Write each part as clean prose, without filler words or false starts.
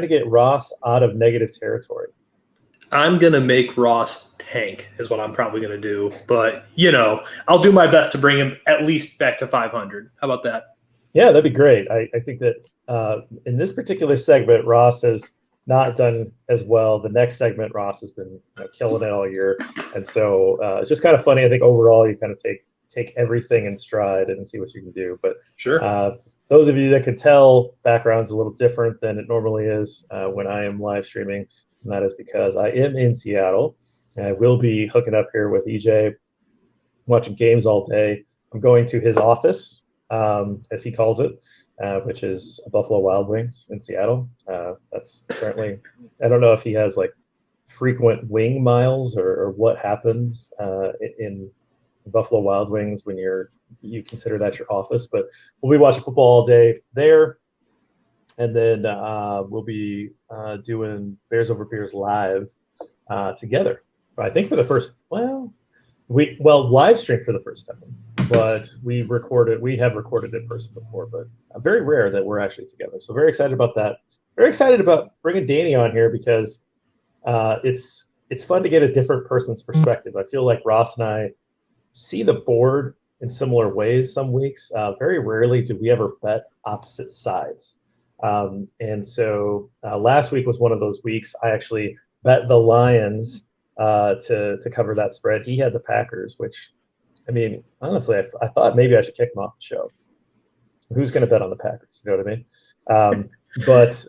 to get Ross out of negative territory. I'm going to make Ross tank is what I'm probably going to do. But, I'll do my best to bring him at least back to 500. How about that? Yeah, that'd be great. I think that in this particular segment, Ross has not done as well. The next segment, Ross has been killing it all year. And so it's just kind of funny. I think overall you kind of take everything in stride and see what you can do. But sure. Those of you that can tell, background's a little different than it normally is when I am live streaming. And that is because I am in Seattle. And I will be hooking up here with EJ, watching games all day. I'm going to his office, as he calls it, which is Buffalo Wild Wings in Seattle. That's certainly, I don't know if he has like frequent wing miles or what happens in Buffalo Wild Wings when you consider that your office, but we'll be watching football all day there. And then we'll be doing Bears Over Beers live together. So I think for the first, live stream for the first time, but we have recorded in person before, but very rare that we're actually together. So very excited about that. Very excited about bringing Danny on here because it's fun to get a different person's perspective. I feel like Ross and I see the board in similar ways some weeks. Very rarely do we ever bet opposite sides. And so last week was one of those weeks. I actually bet the Lions to cover that spread. He had the Packers, which, I mean, honestly, I thought maybe I should kick him off the show. Who's going to bet on the Packers? You know what I mean? But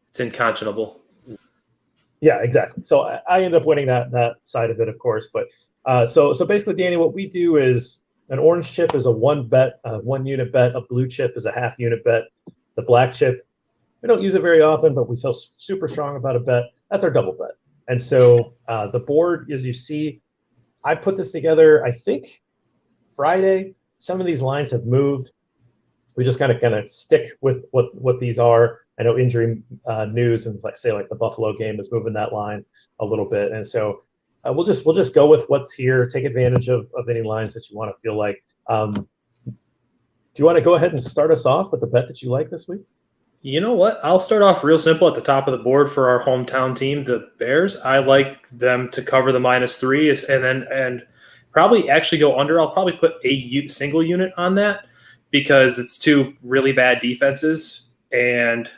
it's unconscionable. Yeah, exactly. So I ended up winning that side of it, of course. But so basically, Danny, what we do is an orange chip is a one unit bet. A blue chip is a half unit bet. The black chip, we don't use it very often, but we feel super strong about a bet. That's our double bet. And so the board, as you see, I put this together, I think, Friday. Some of these lines have moved. We just kind of stick with what these are. I know injury news and like the Buffalo game is moving that line a little bit, and so we'll just go with what's here. Take advantage of any lines that you want to feel like. Do you want to go ahead and start us off with the bet that you like this week? You know what? I'll start off real simple at the top of the board for our hometown team, the Bears. I like them to cover the -3 and probably actually go under. I'll probably put a single unit on that because it's two really bad defenses. And,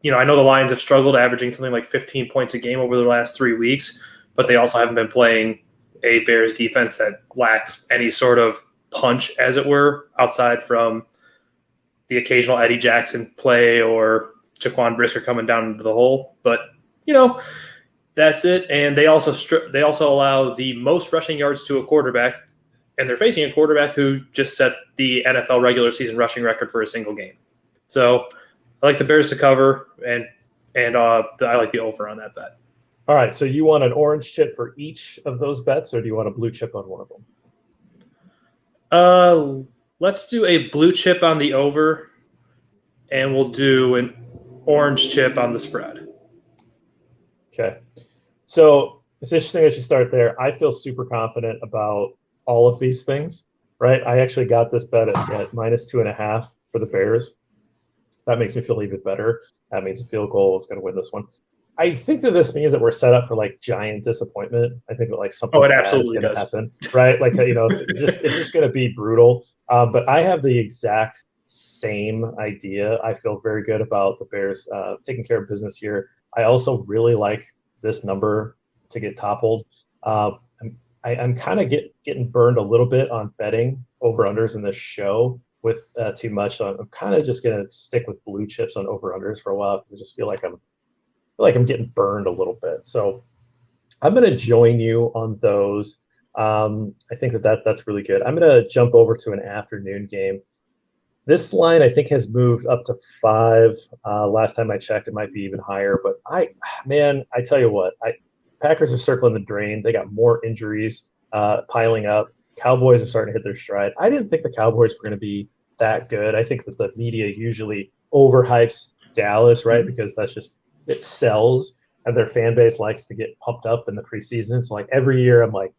I know the Lions have struggled averaging something like 15 points a game over the last 3 weeks, but they also haven't been playing a Bears defense that lacks any sort of punch, as it were, outside from the occasional Eddie Jackson play or Jaquan Brisker coming down into the hole. But, that's it. And they also allow the most rushing yards to a quarterback, and they're facing a quarterback who just set the NFL regular season rushing record for a single game. So I like the Bears to cover, and I like the over on that bet. All right, so you want an orange chip for each of those bets, or do you want a blue chip on one of them? Let's do a blue chip on the over, and we'll do an orange chip on the spread. Okay. So it's interesting that you start there. I feel super confident about all of these things, right? I actually got this bet at -2.5 for the Bears. That makes me feel even better. That means a field goal is going to win this one. I think that this means that we're set up for giant disappointment. I think that something bad is going to happen, right? It's just going to be brutal. But I have the exact same idea. I feel very good about the Bears taking care of business here. I also really like this number to get toppled. I'm kind of getting burned a little bit on betting over-unders in this show with too much. So I'm kind of just going to stick with blue chips on over-unders for a while because I just feel like I'm getting burned a little bit. So I'm going to join you on those. I think that's really good. I'm going to jump over to an afternoon game. This line, I think, has moved up to 5. Last time I checked, it might be even higher. But I tell you what, Packers are circling the drain. They got more injuries piling up. Cowboys are starting to hit their stride. I didn't think the Cowboys were going to be that good. I think that the media usually overhypes Dallas, right? Because that's just, it sells, and their fan base likes to get pumped up in the preseason. So every year I'm like,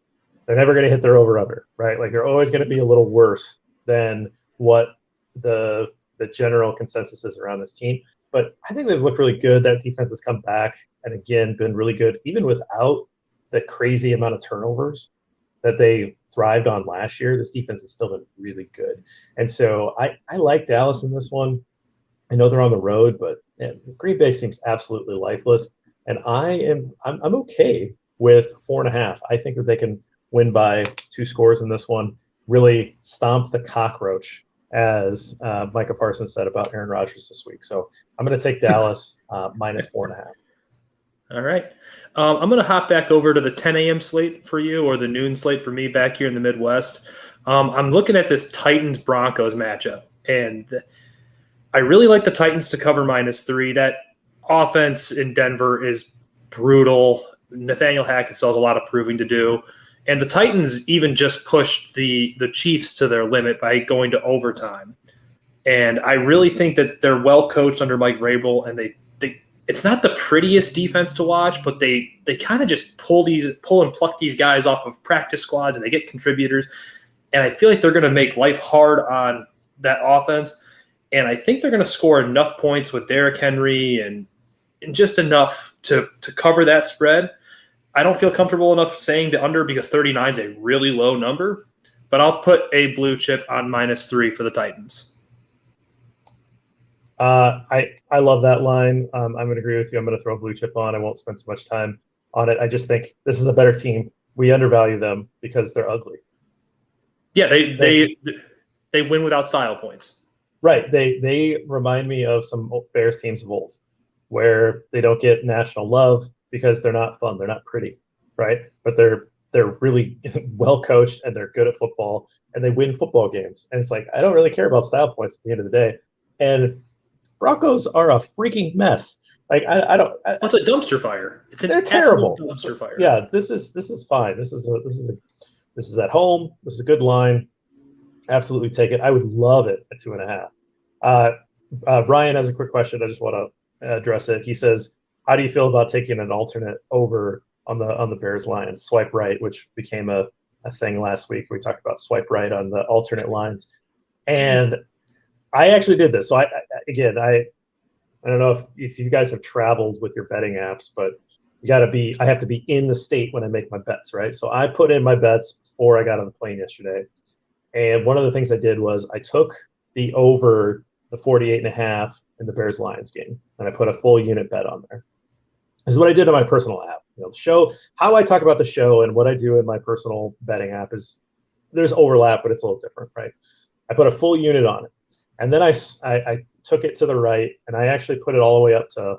they're never going to hit their over-under, right? They're always going to be a little worse than what the general consensus is around this team. but I think they've looked really good. That defense has come back and again been really good, even without the crazy amount of turnovers that they thrived on last year. This defense has still been really good, and so I like Dallas in this one. I know they're on the road, but man, Green Bay seems absolutely lifeless, and I'm okay with 4.5. I think that they can win by 2 scores in this one. Really stomp the cockroach, as Micah Parsons said about Aaron Rodgers this week. So I'm going to take Dallas minus 4.5. All right. I'm going to hop back over to the 10 a.m. slate for you, or the noon slate for me back here in the Midwest. I'm looking at this Titans-Broncos matchup, and I really like the Titans to cover -3. That offense in Denver is brutal. Nathaniel Hackett still has a lot of proving to do. And the Titans even just pushed the Chiefs to their limit by going to overtime. And I really think that they're well coached under Mike Vrabel, and they it's not the prettiest defense to watch, but they kind of just pull and pluck these guys off of practice squads, and they get contributors. And I feel like they're going to make life hard on that offense. And I think they're going to score enough points with Derrick Henry and just enough to cover that spread. I don't feel comfortable enough saying the under because 39 is a really low number, but I'll put a blue chip on -3 for the Titans. I love that line. I'm going to agree with you. I'm going to throw a blue chip on. I won't spend so much time on it. I just think this is a better team. We undervalue them because they're ugly. Yeah, they win without style points. Right. They remind me of some Bears teams of old, where they don't get national love because they're not fun. They're not pretty, right? But they're really well coached and they're good at football and they win football games. And it's like, I don't really care about style points at the end of the day. And Broncos are a freaking mess. Like it's a dumpster fire. They're terrible. Dumpster fire. Yeah, this is fine. This is at home. This is a good line. Absolutely take it. I would love it at 2.5. Ryan has a quick question. I just want to address it. He says, "How do you feel about taking an alternate over on the Bears Lions swipe right, which became a thing last week? We talked about swipe right on the alternate lines, and I actually did this. So I don't know if you guys have traveled with your betting apps, but I have to be in the state when I make my bets, right? So I put in my bets before I got on the plane yesterday. And one of the things I did was I took the over the 48.5 in the Bears Lions game, and I put a full unit bet on there. This is what I did on my personal app. The show, how I talk about the show and what I do in my personal betting app is there's overlap, but it's a little different, right? I put a full unit on it. And then I took it to the right, and I actually put it all the way up to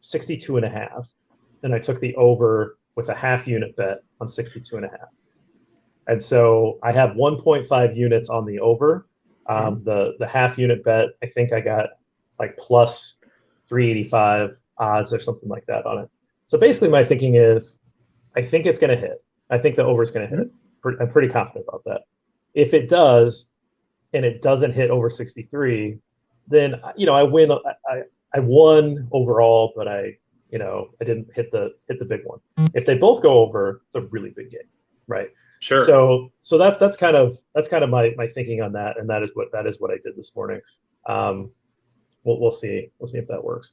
62.5. And I took the over with a half unit bet on 62.5. And so I have 1.5 units on the over. The half unit bet, I think I got like plus 385 odds or something like that on it. So basically my thinking is I think it's going to hit. I think the over is going to hit. I'm pretty confident about that. If it does, and it doesn't hit over 63, then I win. I won overall, but I didn't hit the big one. If they both go over, it's a really big game, right? Sure. So that's kind of my thinking on that, and that is what I did this morning. We'll see if that works.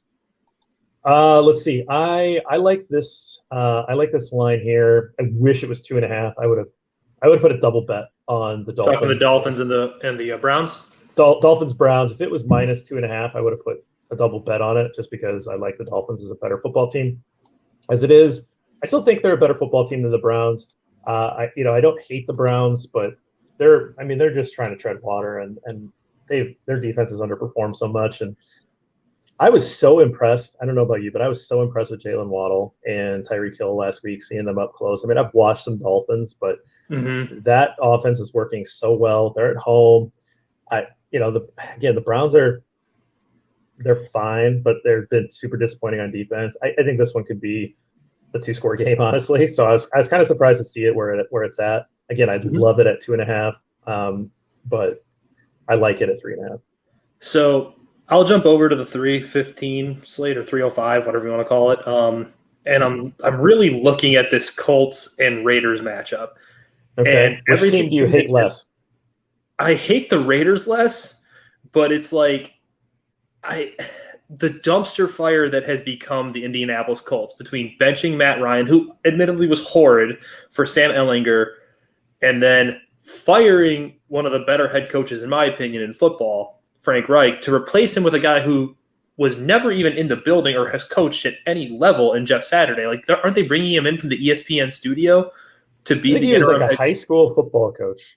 Let's see. I like this. I like this line here. I wish it was 2.5. I would have put a double bet on the Dolphins. Talking the Dolphins and the Browns. Dolphins Browns. If it was minus 2.5, I would have put a double bet on it just because I like the Dolphins as a better football team. As it is, I still think they're a better football team than the Browns. I don't hate the Browns, but they're just trying to tread water, and their defense has underperformed so much. And I was so impressed. I don't know about you, but I was so impressed with Jalen Waddle and Tyreek Hill last week, seeing them up close. I mean, I've watched some Dolphins, but that offense is working so well. They're at home. The Browns they're fine, but they've been super disappointing on defense. I think this one could be a 2-score game, honestly. So I was kind of surprised to see it where it's at. Again, I'd love it at 2.5, but I like it at 3.5. So I'll jump over to the 315 slate or 305, whatever you want to call it. And I'm really looking at this Colts and Raiders matchup. Okay. And which team do you hate less? I hate the Raiders less, but it's like the dumpster fire that has become the Indianapolis Colts between benching Matt Ryan, who admittedly was horrid, for Sam Ehlinger, and then firing one of the better head coaches, in my opinion, in football, Frank Reich, to replace him with a guy who was never even in the building or has coached at any level in Jeff Saturday. Like, aren't they bringing him in from the ESPN studio to be I think he was like a high school football coach.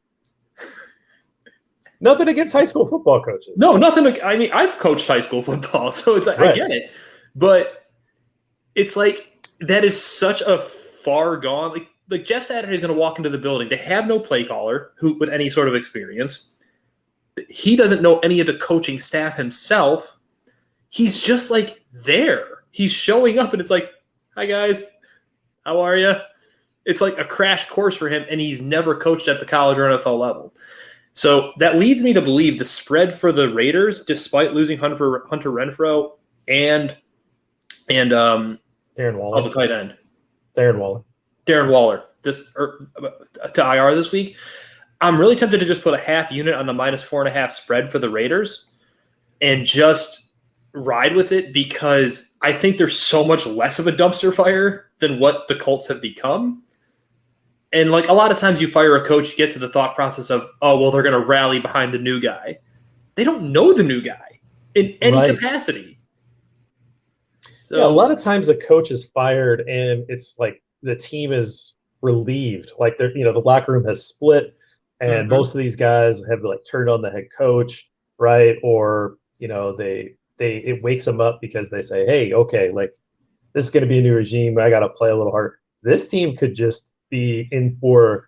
Nothing against high school football coaches. No, nothing. I mean, I've coached high school football, so it's like, right. I get it. But it's like, that is such a far gone. Like Jeff Saturday is going to walk into the building. They have no play caller with any sort of experience. He doesn't know any of the coaching staff himself. He's just like there. He's showing up, and it's like, hi, guys. How are you? It's like a crash course for him, and he's never coached at the college or NFL level. So that leads me to believe the spread for the Raiders, despite losing Hunter Renfrow and Darren Waller, the tight end, Darren Waller, to IR this week. I'm really tempted to just put a half unit on the -4.5 spread for the Raiders and just ride with it, because I think there's so much less of a dumpster fire than what the Colts have become. And like, a lot of times you fire a coach, you get to the thought process of, oh, well, they're going to rally behind the new guy. They don't know the new guy in any capacity. So, yeah, a lot of times a coach is fired and it's like the team is relieved. Like, they're, the locker room has split, and most of these guys have like turned on the head coach, right? Or, it wakes them up because they say, hey, okay, like, this is going to be a new regime. I got to play a little harder. This team could just be in for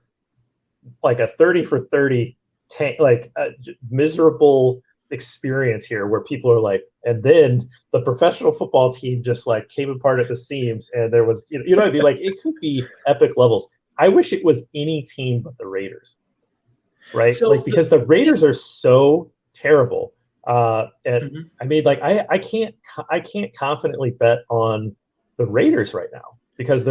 like a 30 for 30 like a miserable experience here, where people are like, and then the professional football team just like came apart at the seams, and there was, you know what I mean? Like, it could be epic levels. I wish it was any team but the Raiders, right? So because the Raiders are so terrible. And I mean, like, I can't confidently bet on the Raiders right now, because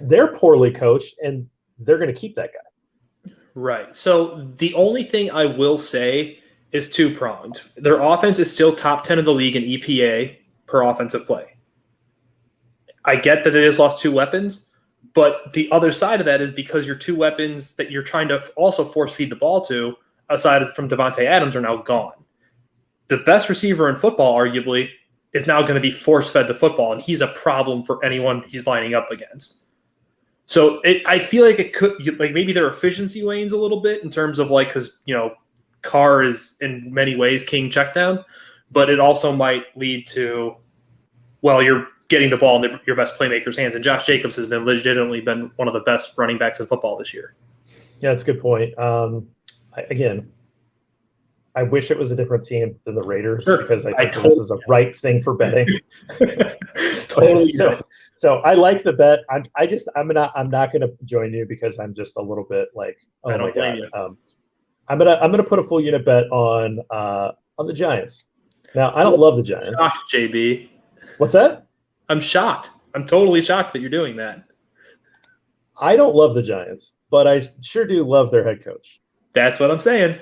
they're poorly coached, and they're going to keep that guy. Right. So the only thing I will say is two-pronged. Their offense is still top 10 in the league in EPA per offensive play. I get that it has lost two weapons, but the other side of that is because your two weapons that you're trying to also force feed the ball to, aside from Devontae Adams, are now gone. The best receiver in football, arguably, is now going to be force-fed the football, and he's a problem for anyone he's lining up against. So I feel like it could, like, maybe their efficiency wanes a little bit in terms of, like, because, Carr is in many ways king checkdown, but it also might lead to, well, you're getting the ball in your best playmaker's hands. And Josh Jacobs has legitimately been one of the best running backs in football this year. Yeah, that's a good point. Again, I wish it was a different team than the Raiders, because I think this is a right thing for betting. Totally. So I like the bet. I'm not going to join you, because I'm just a little bit like, oh my god. I'm gonna put a full unit bet on the Giants. Now, I don't love the Giants. Shocked, JB. What's that? I'm shocked. I'm totally shocked that you're doing that. I don't love the Giants, but I sure do love their head coach. That's what I'm saying.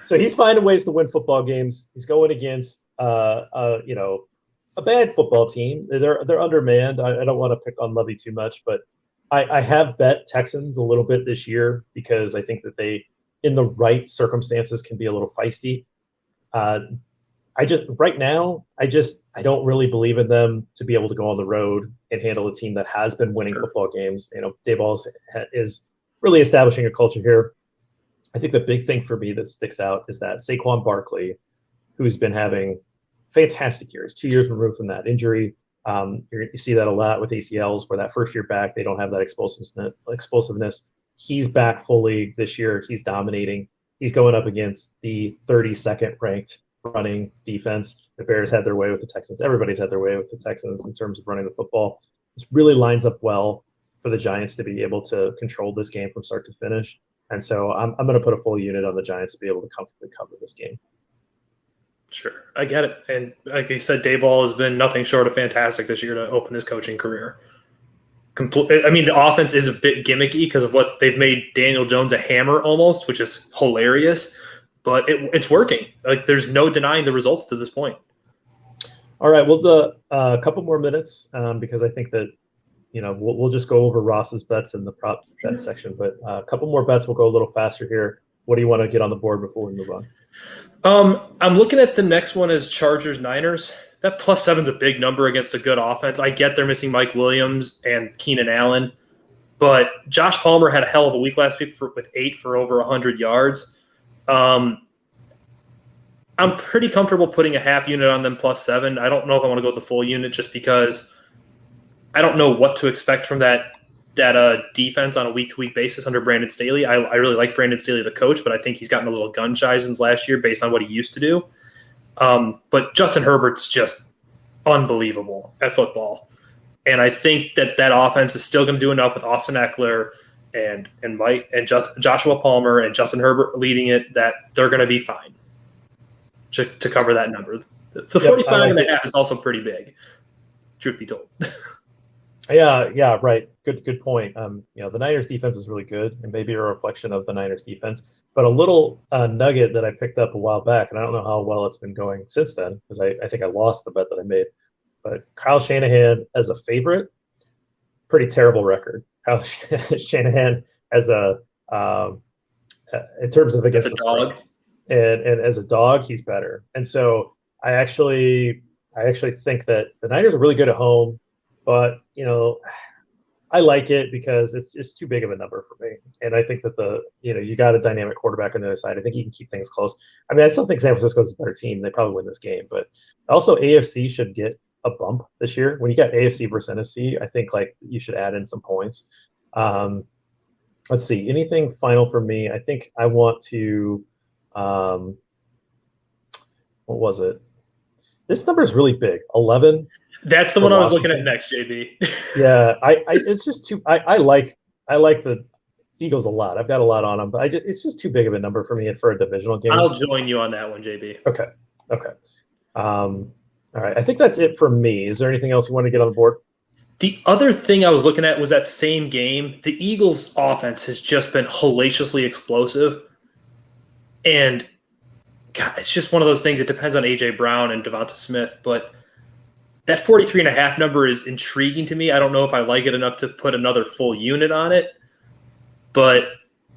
So he's finding ways to win football games. He's going against a bad football team. They're undermanned. I don't want to pick on Lovey too much, but I have bet Texans a little bit this year, because I think that they, in the right circumstances, can be a little feisty. Right now, I don't really believe in them to be able to go on the road and handle a team that has been winning football games. Daboll is really establishing a culture here. I think the big thing for me that sticks out is that Saquon Barkley, who's been having fantastic years, 2 years removed from that injury. You see that a lot with ACLs, where that first year back, they don't have that explosiveness. He's back fully this year. He's dominating. He's going up against the 32nd ranked running defense. The Bears had their way with the Texans. Everybody's had their way with the Texans in terms of running the football. This really lines up well for the Giants to be able to control this game from start to finish. And so I'm going to put a full unit on the Giants to be able to comfortably cover this game. Sure. I get it. And like you said, Daboll has been nothing short of fantastic this year to open his coaching career. I mean, the offense is a bit gimmicky because of what they've made Daniel Jones a hammer almost, which is hilarious. but it's working. Like, there's no denying the results to this point. All right, well, the couple more minutes because I think that we'll just go over Ross's bets in the prop bet section, but a couple more bets. We'll go a little faster here. What do you want to get on the board before we move on? I'm looking at the next one as Chargers Niners. That +7's a big number against a good offense. I get they're missing Mike Williams and Keenan Allen, but Josh Palmer had a hell of a week last week with 8 for over 100 yards. I'm pretty comfortable putting a half unit on them +7. I don't know if I want to go with the full unit just because I don't know what to expect from that defense on a week-to-week basis under Brandon Staley. I really like Brandon Staley, the coach, but I think he's gotten a little gun shy since last year based on what he used to do. But Justin Herbert's just unbelievable at football. And I think that offense is still going to do enough with Austin Eckler and Mike and Joshua Palmer and Justin Herbert leading it that they're going to be fine to cover that number. The 45.5 is also pretty big, truth be told. Yeah, right. Good point. The Niners defense is really good, and maybe a reflection of the Niners defense. But a little nugget that I picked up a while back, and I don't know how well it's been going since then, because I think I lost the bet that I made. But Kyle Shanahan as a favorite, pretty terrible record. Kyle Shanahan as in terms of against the dog, and as a dog, he's better. And so I actually think that the Niners are really good at home. But, I like it because it's too big of a number for me. And I think that you got a dynamic quarterback on the other side. I think he can keep things close. I mean, I still think San Francisco is a better team. They probably win this game. But also AFC should get a bump this year. When you got AFC versus NFC, I think you should add in some points. Let's see. Anything final for me? I think I want to what was it? This number is really big. 11. That's the one I was looking at next, JB. Yeah, it's just too. I like the Eagles a lot. I've got a lot on them, but it's just too big of a number for me for a divisional game. I'll join you on that one, JB. Okay. All right. I think that's it for me. Is there anything else you want to get on the board? The other thing I was looking at was that same game. The Eagles' offense has just been hellaciously explosive, and God, it's just one of those things. It depends on A.J. Brown and Devonta Smith, but that 43.5 number is intriguing to me. I don't know if I like it enough to put another full unit on it, but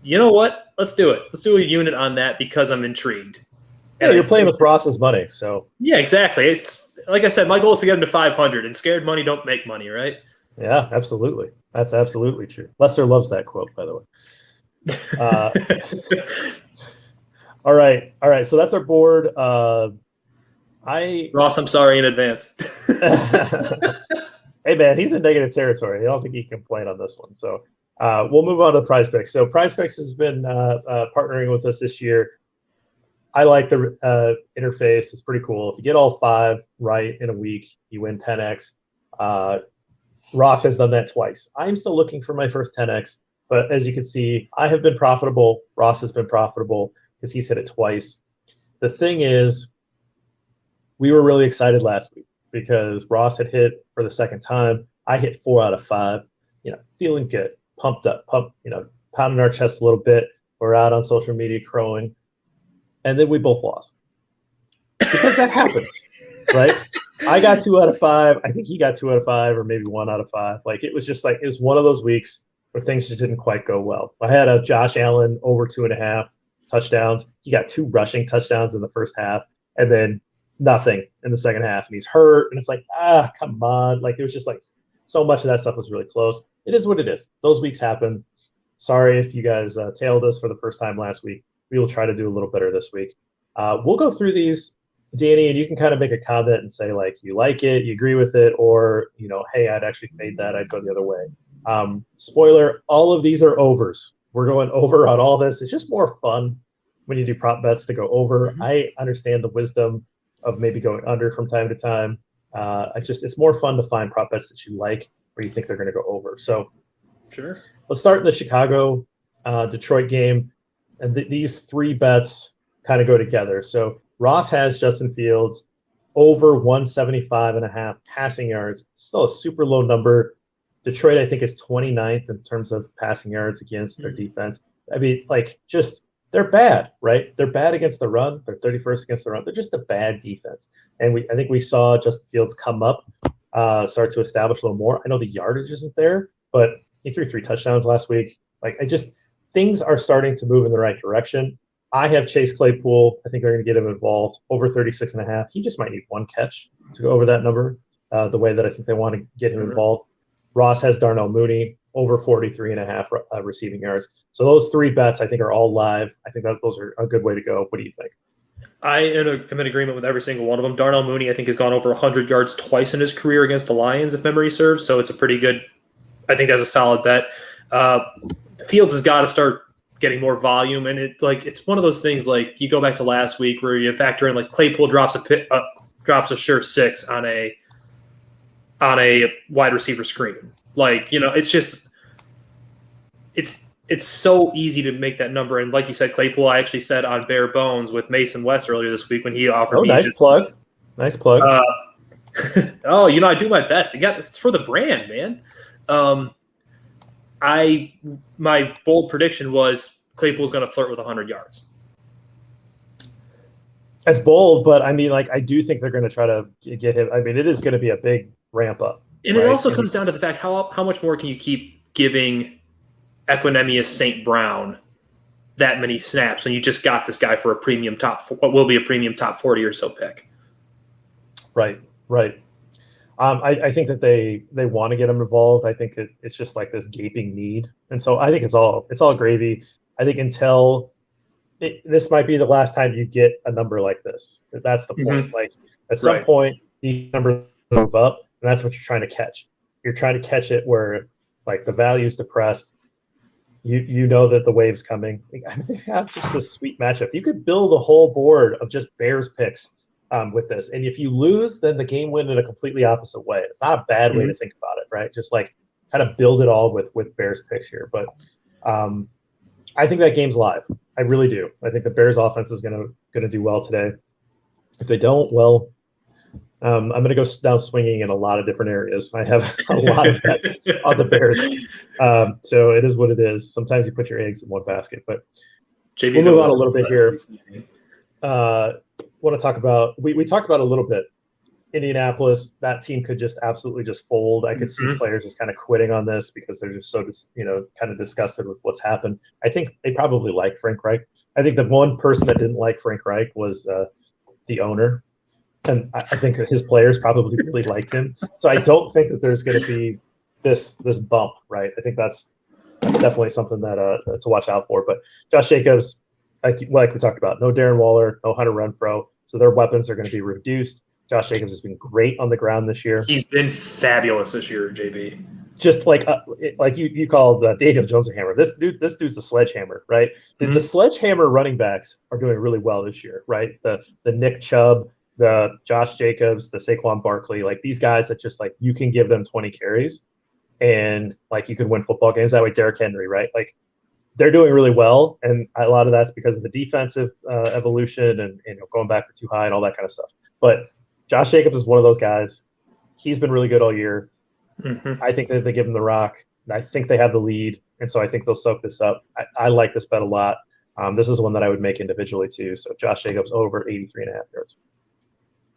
you know what? Let's do it. Let's do a unit on that because I'm intrigued. Yeah, you're playing with Ross's money, so. Yeah, exactly. It's like I said, my goal is to get him to 500, and scared money don't make money, right? Yeah, absolutely. That's absolutely true. Lester loves that quote, by the way. All right. So that's our board. Ross, I'm sorry in advance. Hey, man, he's in negative territory. I don't think he can complain on this one. So we'll move on to PrizePicks. So PrizePicks has been partnering with us this year. I like the interface. It's pretty cool. If you get all 5 right in a week, you win 10x. Ross has done that twice. I'm still looking for my first 10x, but as you can see, I have been profitable. Ross has been profitable because he's hit it twice. The thing is, we were really excited last week because Ross had hit for the second time. I hit 4 out of 5, feeling good, pumped up, pounding our chest a little bit. We're out on social media crowing. And then we both lost. Because that happens, right? I got 2 out of 5. I think he got 2 out of 5 or maybe 1 out of 5. It was one of those weeks where things just didn't quite go well. I had a Josh Allen over 2.5 touchdowns. He got 2 rushing touchdowns in the first half. And then nothing in the second half, and he's hurt, and it's come on. There was just so much of that stuff was really close. It is what it is. Those weeks happen. Sorry if you guys tailed us for the first time last week. We will try to do a little better this week. We'll go through these, Danny, and you can kind of make a comment and say you like it, you agree with it, or hey, I'd actually fade that, I'd go the other way. Spoiler, all of these are overs. We're going over on all this. It's just more fun when you do prop bets to go over. Mm-hmm. I understand the wisdom of maybe going under from time to time. It's more fun to find prop bets that you like where you think they're going to go over. So sure. Let's start in the Chicago Detroit game. And these 3 bets kind of go together. So Ross has Justin Fields over 175.5 passing yards. Still a super low number. Detroit, I think, is 29th in terms of passing yards against their defense. I mean, just they're bad, right? They're bad against the run. They're 31st against the run. They're just a bad defense. And I think we saw Justin Fields come up, start to establish a little more. I know the yardage isn't there, but he threw 3 touchdowns last week. Like things are starting to move in the right direction. I have Chase Claypool. I think they're going to get him involved over 36.5. He just might need 1 catch to go over that number, the way that I think they want to get him involved. Ross has Darnell Mooney over 43.5 receiving yards. So those 3 bets I think are all live. I think that those are a good way to go. What do you think? I am in agreement with every single one of them. Darnell Mooney, I think, has gone over 100 yards twice in his career against the Lions, if memory serves. So it's a pretty good – I think that's a solid bet. Fields has got to start getting more volume, and it's one of those things like you go back to last week where you factor in like Claypool drops a sure 6 on a wide receiver screen. Like, it's just it's so easy to make that number. And like you said, Claypool, I actually said on Bare Bones with Mason West earlier this week when he offered me. Nice plug. Nice plug. I do my best. It's for the brand, man. My bold prediction was Claypool's going to flirt with 100 yards. That's bold, but I mean, like, I do think they're going to try to get him. I mean, it is going to be a big ramp up. And right? It also comes down to the fact how much more can you keep giving Equanimous St. Brown that many snaps when you just got this guy for what will be a premium top 40 or so pick. Right. I think that they want to get him involved. I think it's just like this gaping need. And so I think it's all gravy. I think this might be the last time you get a number like this. That's the point. Mm-hmm. Like at some point, the numbers move up, and that's what you're trying to catch. You're trying to catch it where like the value is depressed. You know that the wave's coming. I mean, they have just this sweet matchup. You could build a whole board of just Bears picks with this. And if you lose, then the game went in a completely opposite way. It's not a bad way to think about it, right? Just like kind of build it all with Bears picks here. But I think that game's live. I really do. I think the Bears offense is gonna do well today. If they don't, well, I'm going to go down swinging in a lot of different areas. I have a lot of bets on the Bears. So it is what it is. Sometimes you put your eggs in one basket. But we'll move on a little bit here. Want to talk about we talked about a little bit. Indianapolis, that team could just absolutely just fold. I could see players just kind of quitting on this because they're just so kind of disgusted with what's happened. I think they probably like Frank Reich. I think the one person that didn't like Frank Reich was the owner. And I think his players probably really liked him. So I don't think that there's going to be this bump, right? I think that's definitely something that to watch out for. But Josh Jacobs, like we talked about, no Darren Waller, no Hunter Renfrow. So their weapons are going to be reduced. Josh Jacobs has been great on the ground this year. He's been fabulous this year, JB. Just like you called Daniel Jones a hammer. This dude's a sledgehammer, right? The sledgehammer running backs are doing really well this year, right? The Nick Chubb, the Josh Jacobs, the Saquon Barkley, like these guys that just like you can give them 20 carries and like you could win football games that way. Derrick Henry, right? Like they're doing really well, and a lot of that's because of the defensive evolution and going back to too high and all that kind of stuff. But Josh Jacobs is one of those guys. He's been really good all year. I think that they give him the rock. I think they have the lead, and so I think they'll soak this up. I like this bet a lot. This is one that I would make individually too. So Josh Jacobs over 83.5 yards.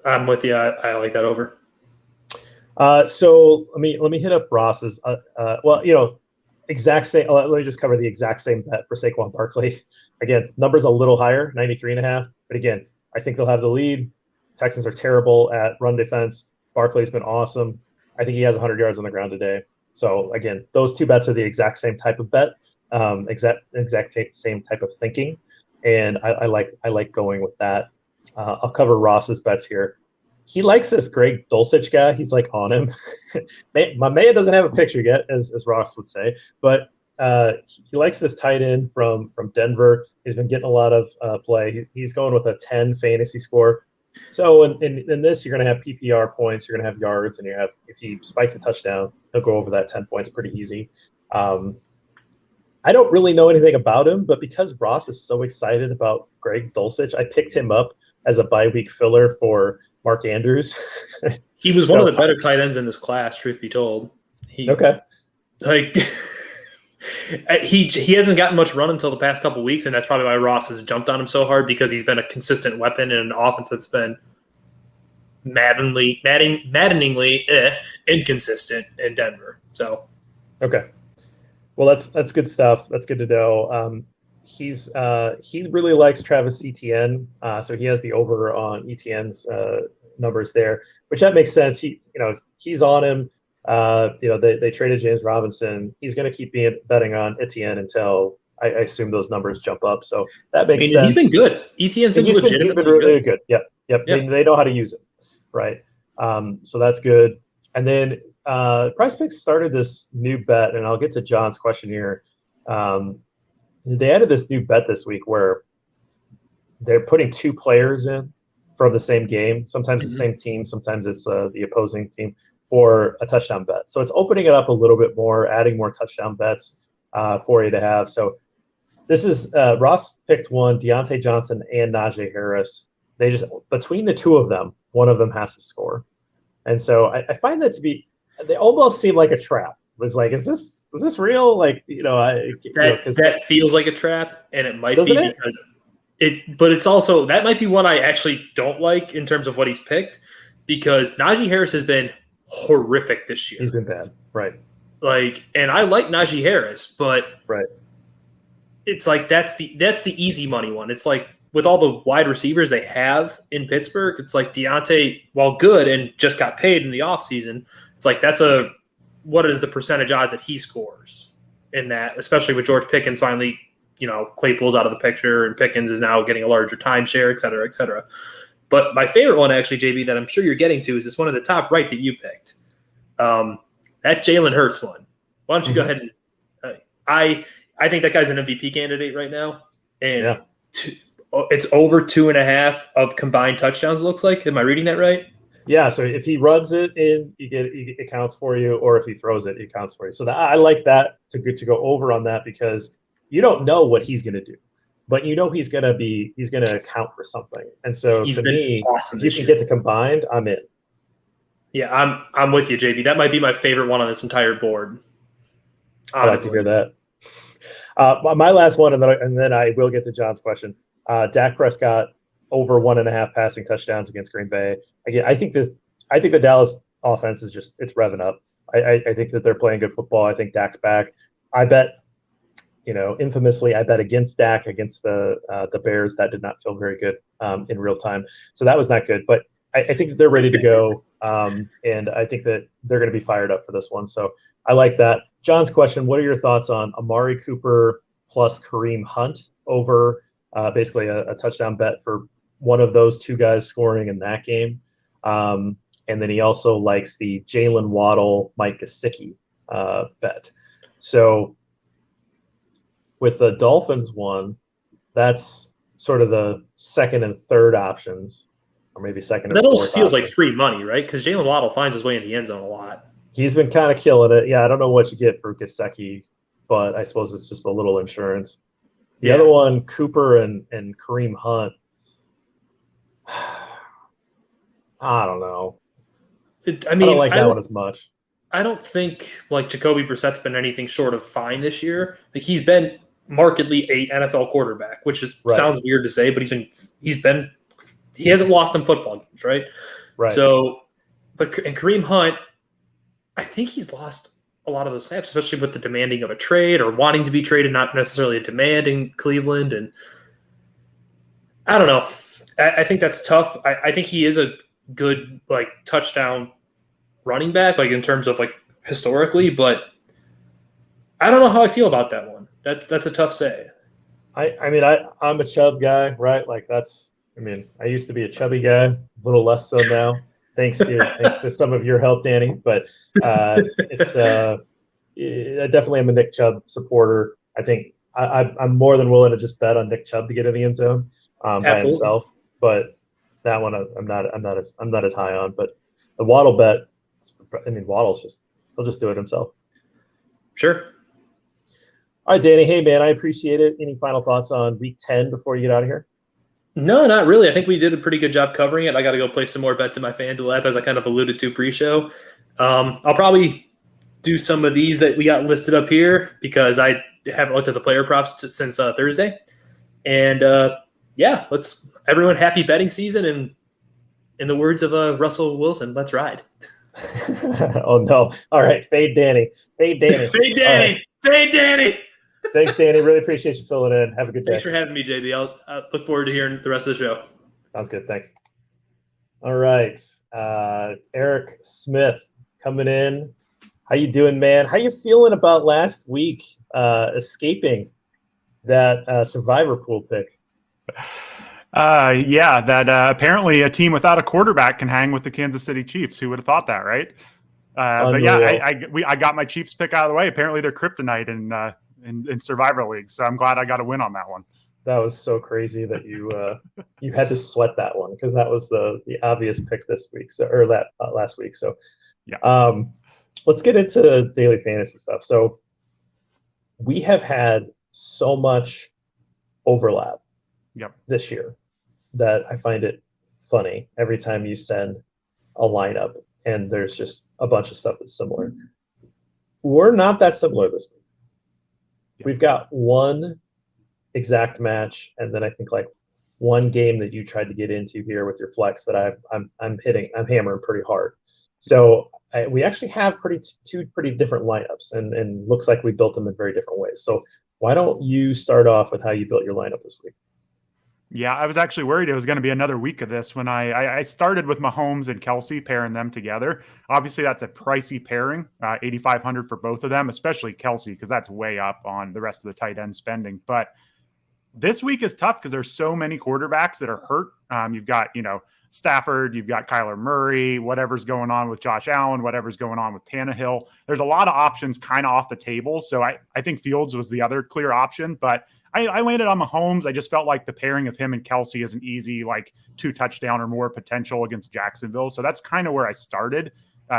I'm with you. I like that over. So let me hit up Ross's. Exact same. Let me just cover the exact same bet for Saquon Barkley. Again, numbers a little higher, 93.5. But again, I think they'll have the lead. Texans are terrible at run defense. Barkley's been awesome. I think he has 100 yards on the ground today. So again, those two bets are the exact same type of bet, exact same type of thinking, and I like going with that. I'll cover Ross's bets here. He likes this Greg Dulcich guy. He's like on him. My man doesn't have a picture yet, as Ross would say, but he likes this tight end from Denver. He's been getting a lot of play. He's going with a 10 fantasy score. So in this, you're going to have PPR points, you're going to have yards, and if he spikes a touchdown, he'll go over that 10 points pretty easy. I don't really know anything about him, but because Ross is so excited about Greg Dulcich, I picked him up as a bye-week filler for Mark Andrews. He was one of the better tight ends in this class, truth be told. Okay. Like he hasn't gotten much run until the past couple weeks, and that's probably why Ross has jumped on him so hard, because he's been a consistent weapon in an offense that's been maddeningly inconsistent in Denver. So, okay, well that's good stuff. That's good to know. He really likes Travis Etienne, so he has the over on Etienne's numbers there, which that makes sense. He's on him. They traded James Robinson. He's going to keep betting on Etienne until I assume those numbers jump up. So that makes sense. He's been good. Etienne's been legitimately he's been really good. Yep. They know how to use it, right? So that's good. And then PrizePicks started this new bet, and I'll get to John's question here. They added this new bet this week where they're putting two players in from the same game. Sometimes it's the same team, sometimes it's the opposing team, or a touchdown bet. So it's opening it up a little bit more, adding more touchdown bets for you to have. So this is Ross picked one, Deontay Johnson and Najee Harris. They just, between the two of them, one of them has to score. And so I find that to be, they almost seem like a trap. It's like, is this real? Like, that feels like a trap, and it might be it? because but it's also, that might be one I actually don't like in terms of what he's picked, because Najee Harris has been horrific this year. He's been bad, right? Like, and I like Najee Harris, but right, it's like that's the easy money one. It's like with all the wide receivers they have in Pittsburgh, it's like Deontay, while good and just got paid in the offseason, it's like what is the percentage odds that he scores in that, especially with George Pickens finally, Claypool's out of the picture and Pickens is now getting a larger timeshare, et cetera, et cetera. But my favorite one, actually, JB, that I'm sure you're getting to is this one at the top right that you picked. That Jalen Hurts one. Why don't you go ahead and I think that guy's an MVP candidate right now. And it's over 2.5 of combined touchdowns, it looks like. Am I reading that right? Yeah, so if he runs it in, it counts for you, or if he throws it, it counts for you. So I like that to go over on that, because you don't know what he's going to do, but he's going to account for something. And so to me, awesome, if you can get the combined, I'm in. Yeah, I'm with you, JB. That might be my favorite one on this entire board. Honestly. I'd like to hear that. My last one, and then I will get to John's question. Dak Prescott over 1.5 passing touchdowns against Green Bay. Again, I think the Dallas offense is it's revving up. I think that they're playing good football. I think Dak's back. I bet, infamously, I bet against Dak against the Bears. That did not feel very good in real time. So that was not good. But I think that they're ready to go, and I think that they're going to be fired up for this one. So I like that. John's question: what are your thoughts on Amari Cooper plus Kareem Hunt over basically a touchdown bet for one of those two guys scoring in that game? And then he also likes the Jalen Waddle, Mike Gesicki bet. So with the Dolphins one, that's sort of the second and third options, or maybe second and fourth. That almost feels like free money, right? Because Jalen Waddle finds his way in the end zone a lot. He's been kind of killing it. Yeah, I don't know what you get for Gesicki, but I suppose it's just a little insurance. The other one, Cooper and Kareem Hunt, I don't know. I don't like that one as much. I don't think Jacoby Brissett's been anything short of fine this year. Like, he's been markedly a NFL quarterback, which sounds weird to say, but he hasn't lost them football games, right? Right. So, and Kareem Hunt, I think he's lost a lot of those snaps, especially with the demanding of a trade or wanting to be traded, not necessarily a demand in Cleveland. And I don't know. I think that's tough. I think he is a good touchdown running back, in terms of historically, but I don't know how I feel about that one. That's a tough say. I'm a Chubb guy, right? I used to be a chubby guy, a little less so now. Thanks to some of your help, Danny. But I definitely am a Nick Chubb supporter. I think I'm more than willing to just bet on Nick Chubb to get in the end zone by himself. But that one I'm not as high on. But the Waddle bet, Waddle's he'll just do it himself. Sure. All right, Danny. Hey, man, I appreciate it. Any final thoughts on Week 10 before you get out of here? No, not really. I think we did a pretty good job covering it. I got to go play some more bets in my FanDuel app, as I kind of alluded to pre-show. I'll probably do some of these that we got listed up here because I haven't looked at the player props since Thursday. And let's everyone happy betting season. And in the words of Russell Wilson, let's ride. Oh no! All right, fade Danny. Fade Danny. Fade Danny. Right. Fade Danny. Thanks, Danny. Really appreciate you filling in. Have a good day. Thanks for having me, JB. I'll look forward to hearing the rest of the show. Sounds good. Thanks. All right, Erik Smith coming in. How you doing, man? How you feeling about last week escaping that survivor pool pick? Apparently a team without a quarterback can hang with the Kansas City Chiefs. Who would have thought that, right? But yeah, I got my Chiefs pick out of the way. Apparently they're kryptonite in survivor leagues, so I'm glad I got a win on that one. That was so crazy that you you had to sweat that one because that was the obvious pick this week, last week. So yeah, let's get into daily fantasy stuff. So we have had so much overlap this year that I find it funny every time you send a lineup and there's just a bunch of stuff that's similar. We're not that similar this week. We've got one exact match, and then I think like one game that you tried to get into here with your flex that I'm hammering pretty hard. So we actually have two pretty different lineups, and looks like we built them in very different ways. So why don't you start off with how you built your lineup this week? Yeah, I was actually worried it was going to be another week of this when I started with Mahomes and Kelsey, pairing them together. Obviously, that's a pricey pairing, $8,500 for both of them, especially Kelsey, because that's way up on the rest of the tight end spending. But this week is tough because there's so many quarterbacks that are hurt. You've got, Stafford, you've got Kyler Murray, whatever's going on with Josh Allen, whatever's going on with Tannehill. There's a lot of options kind of off the table. So I think Fields was the other clear option, but I landed on Mahomes. I just felt like the pairing of him and Kelsey is an easy, 2 touchdown or more potential against Jacksonville. So that's kind of where I started.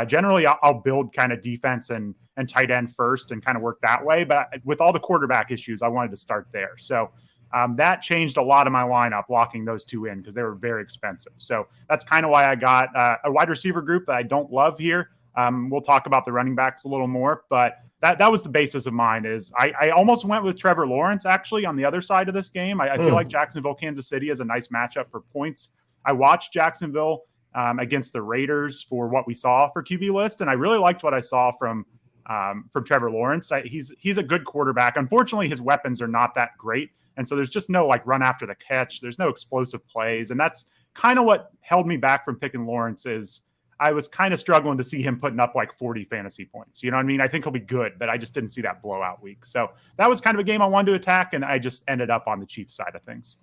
Generally, I'll build kind of defense and tight end first and kind of work that way. But with all the quarterback issues, I wanted to start there. So that changed a lot of my lineup, locking those two in because they were very expensive. So that's kind of why I got a wide receiver group that I don't love here. We'll talk about the running backs a little more, but that was the basis of mine. Is I almost went with Trevor Lawrence actually on the other side of this game. I feel like Jacksonville, Kansas City is a nice matchup for points. I watched Jacksonville against the Raiders for what we saw for QB list, and I really liked what I saw from Trevor Lawrence. He's a good quarterback. Unfortunately, his weapons are not that great, and so there's just no run after the catch. There's no explosive plays, and that's kind of what held me back from picking Lawrence. Is I was kind of struggling to see him putting up 40 fantasy points. You know what I mean? I think he'll be good, but I just didn't see that blowout week. So that was kind of a game I wanted to attack, and I just ended up on the Chiefs side of things.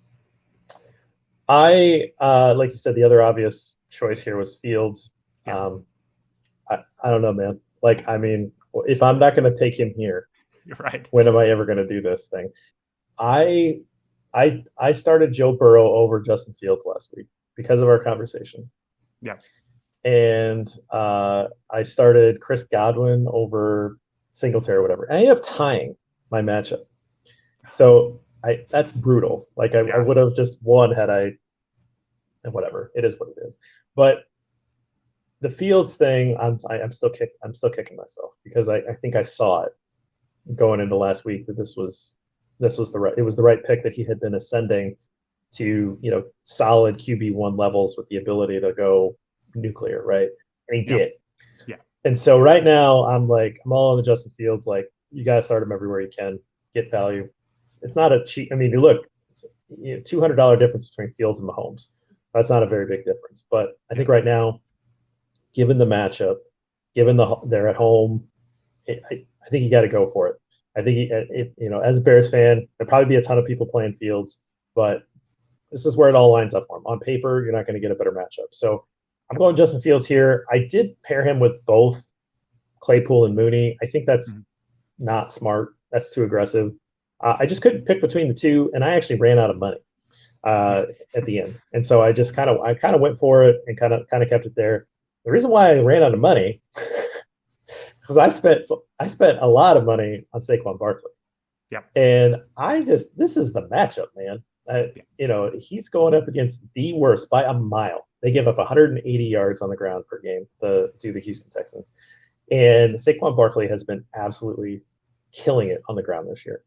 Like you said, the other obvious choice here was Fields. Yeah. I don't know, man. If I'm not going to take him here, you're right. When am I ever going to do this thing? I started Joe Burrow over Justin Fields last week because of our conversation. Yeah. And I started Chris Godwin over Singletary or whatever. I ended up tying my matchup. So that's brutal. I would have just won had I, and whatever. It is what it is. But the Fields thing, I'm still kicking myself because I think I saw it going into last week that this was the right pick, that he had been ascending to solid QB1 levels with the ability to go nuclear, right? And he did. Yeah. And so right now I'm all on the Justin Fields. You gotta start him everywhere you can, get value. It's not a cheap. I mean, you look, $200 difference between Fields and Mahomes. That's not a very big difference, but I think right now, given the matchup, given they're at home, I think you got to go for it. I think as a Bears fan, there'll probably be a ton of people playing Fields, but this is where it all lines up for him. On paper, you're not going to get a better matchup. So I'm going Justin Fields here. I did pair him with both Claypool and Mooney. I think that's not smart. That's too aggressive. I just couldn't pick between the two, and I actually ran out of money at the end. And so I just kind of went for it and kind of kept it there. The reason why I ran out of money because I spent a lot of money on Saquon Barkley. Yeah. And this is the matchup, man. He's going up against the worst by a mile. They give up 180 yards on the ground per game to the Houston Texans. And Saquon Barkley has been absolutely killing it on the ground this year.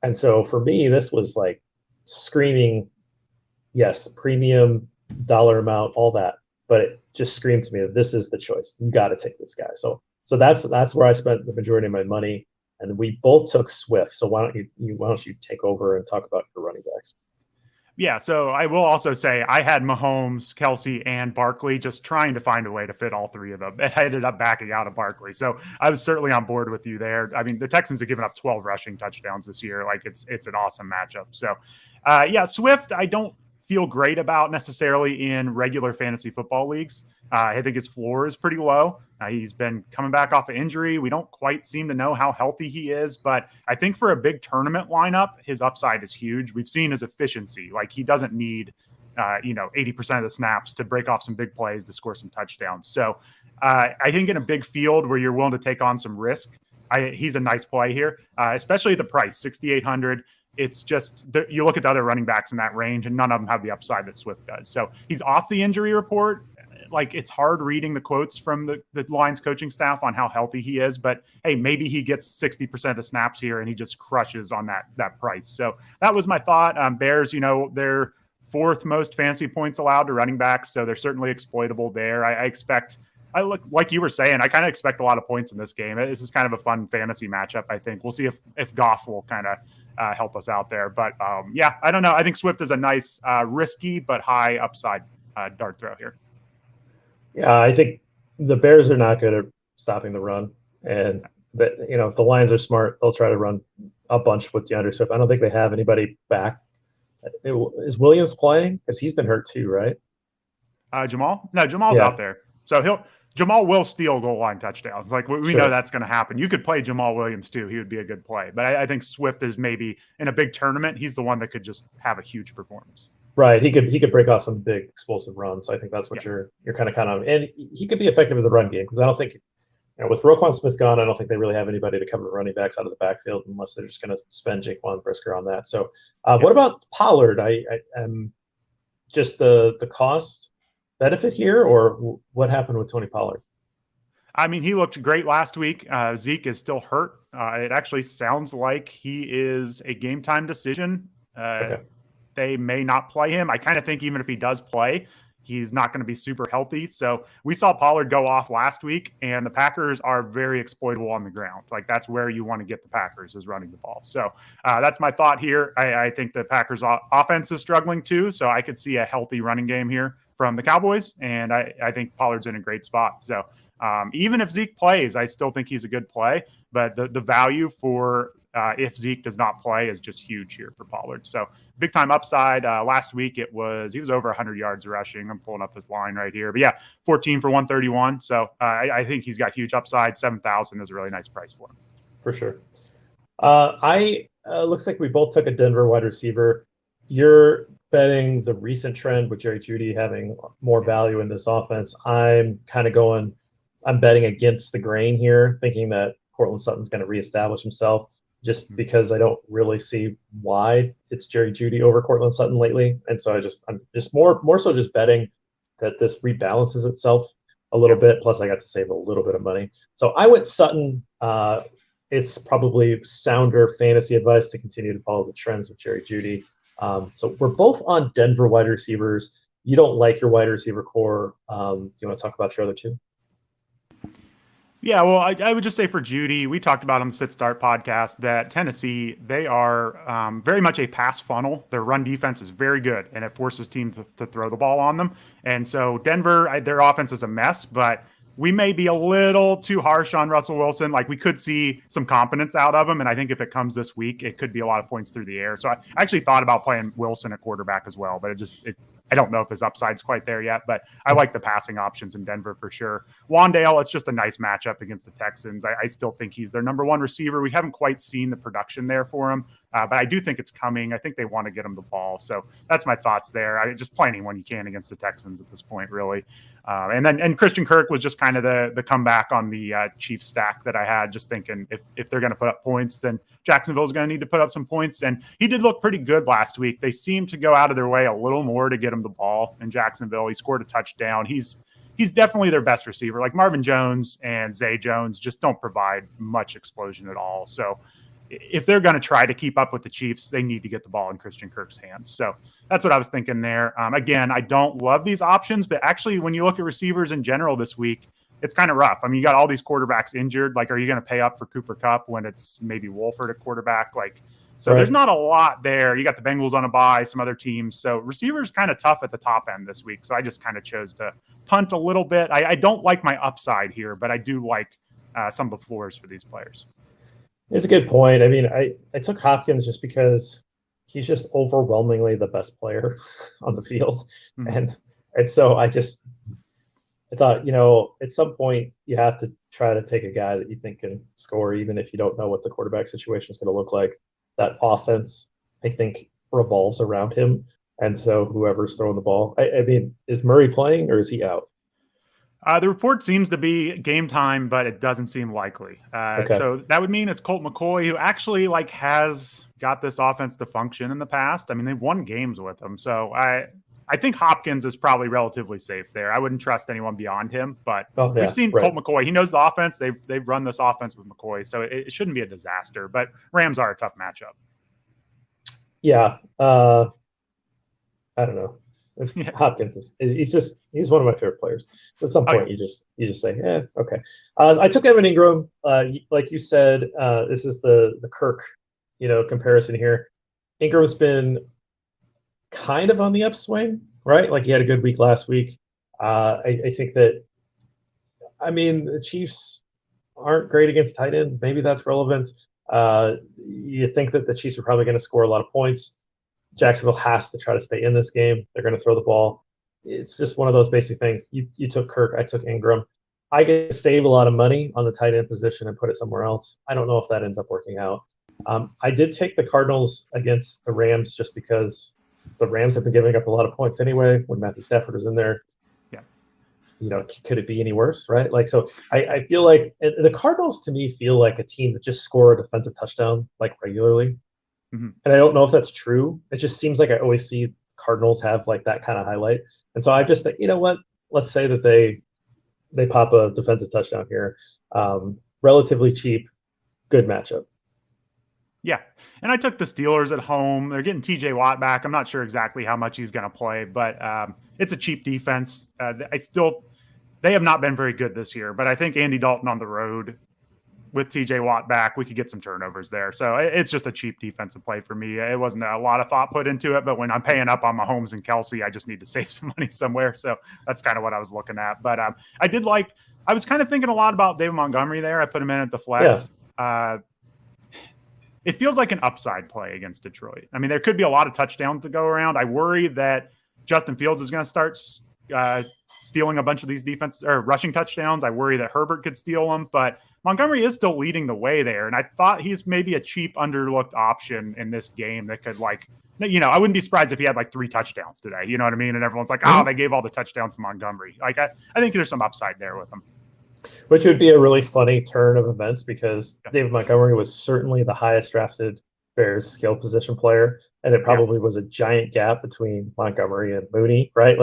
And so for me, this was like screaming, yes, premium, dollar amount, all that. But it just screamed to me that this is the choice. You got to take this guy. So that's where I spent the majority of my money. And we both took Swift. So why don't you take over and talk about your running backs? Yeah, so I will also say I had Mahomes, Kelsey, and Barkley, just trying to find a way to fit all three of them. And I ended up backing out of Barkley. So I was certainly on board with you there. I mean, the Texans have given up 12 rushing touchdowns this year. Like it's an awesome matchup. So yeah, Swift, I don't feel great about necessarily in regular fantasy football leagues. I think his floor is pretty low. He's been coming back off of injury. We don't quite seem to know how healthy he is, but I think for a big tournament lineup, his upside is huge. We've seen his efficiency. Like he doesn't need, 80% of the snaps to break off some big plays to score some touchdowns. So I think in a big field where you're willing to take on some risk, he's a nice play here, especially at the price, 6,800. It's just you look at the other running backs in that range, and none of them have the upside that Swift does. So he's off the injury report. Like it's hard reading the quotes from the Lions coaching staff on how healthy he is, but hey, maybe he gets 60% of the snaps here and he just crushes on that price. So that was my thought. Bears, they're fourth most fantasy points allowed to running backs, so they're certainly exploitable there. I expect. I look like you were saying, I kind of expect a lot of points in this game. This is kind of a fun fantasy matchup. I think we'll see if Goff will kind of help us out there. But yeah, I don't know. I think Swift is a nice, risky but high upside dart throw here. Yeah, I think the Bears are not good at stopping the run, and if the Lions are smart, they'll try to run a bunch with DeAndre Swift. I don't think they have anybody back. Is Williams playing? Because he's been hurt too, right? Jamal? No, Jamal's out there. So Jamal will steal goal line touchdowns. Like we know that's going to happen. You could play Jamal Williams too. He would be a good play. But I think Swift is maybe in a big tournament. He's the one that could just have a huge performance. Right. He could break off some big explosive runs. So I think that's what you're kind of on. And he could be effective in the run game because I don't think, with Roquan Smith gone, I don't think they really have anybody to cover the running backs out of the backfield unless they're just going to spend Jaquan Brisker on that. So what about Pollard? I just the cost benefit here, or what happened with Tony Pollard? I mean, he looked great last week. Zeke is still hurt. It actually sounds like he is a game time decision. Okay. They may not play him. I kind of think even if he does play, he's not going to be super healthy. So we saw Pollard go off last week, and the Packers are very exploitable on the ground. Like that's where you want to get the Packers is running the ball. So that's my thought here. I think the Packers offense is struggling too. So I could see a healthy running game here from the Cowboys. And I think Pollard's in a great spot. So even if Zeke plays, I still think he's a good play, but the value for if Zeke does not play is just huge here for Pollard. So big time upside. Last week he was over 100 yards rushing. I'm pulling up his line right here, but yeah, 14 for 131. So I think he's got huge upside. 7,000 is a really nice price for him. For sure. Looks like we both took a Denver wide receiver. You're betting the recent trend with Jerry Jeudy having more value in this offense. I'm betting against the grain here, thinking that Courtland Sutton's going to reestablish himself just because I don't really see why it's Jerry Jeudy over Courtland Sutton lately. And so I'm just more so just betting that this rebalances itself a little bit. Plus I got to save a little bit of money. So I went Sutton. It's probably sounder fantasy advice to continue to follow the trends with Jerry Jeudy. So we're both on Denver wide receivers. You don't like your wide receiver core. You want to talk about your other two? Yeah, well, I would just say for Jeudy, we talked about on the Sit Start podcast that Tennessee, they are very much a pass funnel. Their run defense is very good, and it forces teams to throw the ball on them. And so Denver, their offense is a mess, but we may be a little too harsh on Russell Wilson. Like we could see some confidence out of him. And I think if it comes this week, it could be a lot of points through the air. So I actually thought about playing Wilson at quarterback as well, but I don't know if his upside's quite there yet, but I like the passing options in Denver for sure. Wandale, it's just a nice matchup against the Texans. I still think he's their number one receiver. We haven't quite seen the production there for him, but I do think it's coming. I think they want to get him the ball. So that's my thoughts there. I just play anyone you can against the Texans at this point, really. And Christian Kirk was just kind of the comeback on the Chiefs stack that I had, just thinking if they're going to put up points, then Jacksonville's going to need to put up some points. And he did look pretty good last week. They seemed to go out of their way a little more to get him the ball in Jacksonville. He scored a touchdown. He's he's definitely their best receiver. Like Marvin Jones and Zay Jones just don't provide much explosion at all. So if they're going to try to keep up with the Chiefs, they need to get the ball in Christian Kirk's hands. So that's what I was thinking there. Again, I don't love these options, but actually when you look at receivers in general this week, it's kind of rough. I mean, you got all these quarterbacks injured. Like, are you going to pay up for Cooper Kupp when it's maybe Wolford at quarterback? Like, so There's not a lot there. You got the Bengals on a bye, some other teams. So receivers kind of tough at the top end this week. So I just kind of chose to punt a little bit. I don't like my upside here, but I do like some of the floors for these players. It's a good point. I mean, I took Hopkins just because he's just overwhelmingly the best player on the field. Mm-hmm. And so I thought, at some point you have to try to take a guy that you think can score, even if you don't know what the quarterback situation is going to look like. That offense, I think, revolves around him. And so whoever's throwing the ball, I mean, is Murray playing or is he out? The report seems to be game time, but it doesn't seem likely. Okay. So that would mean it's Colt McCoy, who actually has got this offense to function in the past. I mean, they've won games with him. So I think Hopkins is probably relatively safe there. I wouldn't trust anyone beyond him, but we've seen Colt McCoy. He knows the offense. They've run this offense with McCoy, so it shouldn't be a disaster. But Rams are a tough matchup. Yeah, I don't know. Hopkins he's one of my favorite players. At some point, you just say, okay. I took Evan Ingram. Like you said, this is the Kirk, comparison here. Ingram's been kind of on the upswing, right? Like he had a good week last week. I think that, the Chiefs aren't great against tight ends. Maybe that's relevant. You think that the Chiefs are probably going to score a lot of points. Jacksonville has to try to stay in this game. They're going to throw the ball. It's just one of those basic things. You took Kirk. I took Ingram. I get to save a lot of money on the tight end position and put it somewhere else. I don't know if that ends up working out. I did take the Cardinals against the Rams just because the Rams have been giving up a lot of points anyway when Matthew Stafford is in there. Yeah. Could it be any worse, right? Like, so I feel like the Cardinals to me feel like a team that just score a defensive touchdown like regularly. Mm-hmm. And I don't know if that's true. It just seems like I always see Cardinals have like that kind of highlight. And so I just think, you know what? Let's say that they pop a defensive touchdown here. Relatively cheap, good matchup. Yeah. And I took the Steelers at home. They're getting TJ Watt back. I'm not sure exactly how much he's going to play, but it's a cheap defense. They have not been very good this year, but I think Andy Dalton on the road with TJ Watt back, we could get some turnovers there. So it's just a cheap defensive play for me. It wasn't a lot of thought put into it, but when I'm paying up on Mahomes and Kelsey, I just need to save some money somewhere. So that's kind of what I was looking at. But I was kind of thinking a lot about David Montgomery there. I put him in at the flex. Yeah. It feels like an upside play against Detroit. I mean, there could be a lot of touchdowns to go around. I worry that Justin Fields is going to start stealing a bunch of these defense or rushing touchdowns. I worry that Herbert could steal them, but Montgomery is still leading the way there. And I thought he's maybe a cheap, underlooked option in this game that could I wouldn't be surprised if he had like 3 touchdowns today. You know what I mean? And everyone's like, they gave all the touchdowns to Montgomery. Like, I think there's some upside there with him. Which would be a really funny turn of events because David Montgomery was certainly the highest drafted Bears skill position player. And it probably was a giant gap between Montgomery and Mooney, right?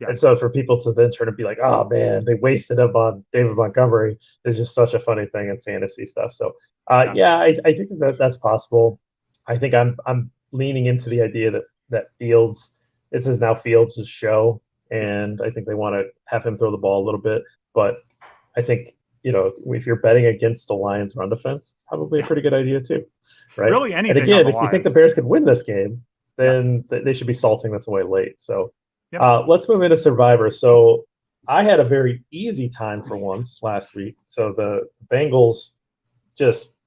And so for people to then turn and be like, oh man, they wasted up on David Montgomery is just such a funny thing in fantasy stuff. So I think that's possible. I think I'm leaning into the idea that Fields, this is now Fields' show. And I think they want to have him throw the ball a little bit, but I think, if you're betting against the Lions run defense, probably a pretty good idea too, right? Really anything. And again, if you think the Bears could win this game, then they should be salting this away late. So let's move into Survivor. So I had a very easy time for once last week. So the Bengals just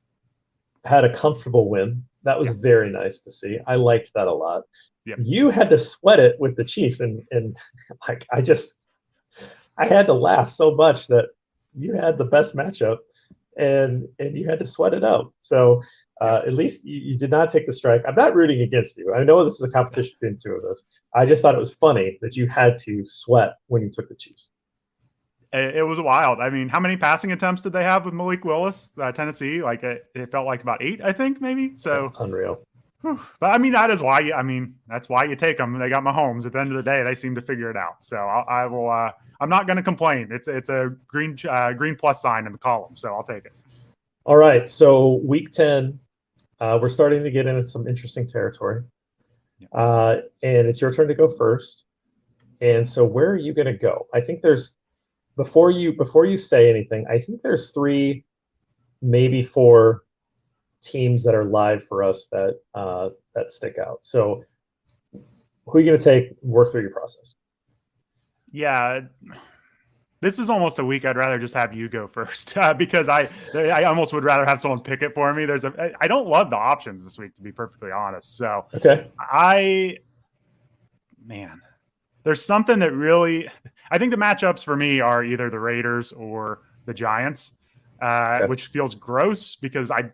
had a comfortable win. That was very nice to see. I liked that a lot. Yep. You had to sweat it with the Chiefs, and I had to laugh so much that you had the best matchup and you had to sweat it out. So at least you did not take the strike. I'm not rooting against you. I know this is a competition between two of us. I just thought it was funny that you had to sweat when you took the Chiefs. It was wild. I mean, how many passing attempts did they have with Malik Willis, Tennessee? Like it felt like about 8, I think, maybe. So unreal. But I mean, that's why you take them. They got Mahomes. At the end of the day, they seem to figure it out. So I will. I'm not going to complain. It's a green plus sign in the column. So I'll take it. All right. So week 10, we're starting to get into some interesting territory. And it's your turn to go first. And so where are you going to go? I think there's before you say anything, I think there's 3, maybe 4 teams that are live for us that stick out. So who are you going to take? Work through your process. Yeah, this is almost a week I'd rather just have you go first because I almost would rather have someone pick it for me. I don't love the options this week, to be perfectly honest. So okay, there's something that really, I think the matchups for me are either the Raiders or the Giants, which feels gross because I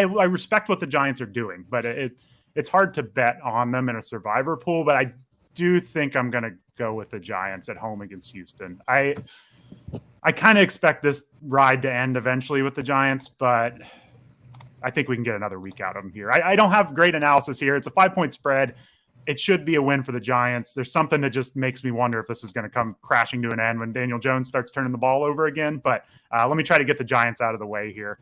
respect what the Giants are doing, but it's hard to bet on them in a survivor pool. But I do think I'm going to go with the Giants at home against Houston. I kind of expect this ride to end eventually with the Giants, but I think we can get another week out of them here. I don't have great analysis here. It's a 5-point spread. It should be a win for the Giants. There's something that just makes me wonder if this is going to come crashing to an end when Daniel Jones starts turning the ball over again. But let me try to get the Giants out of the way here.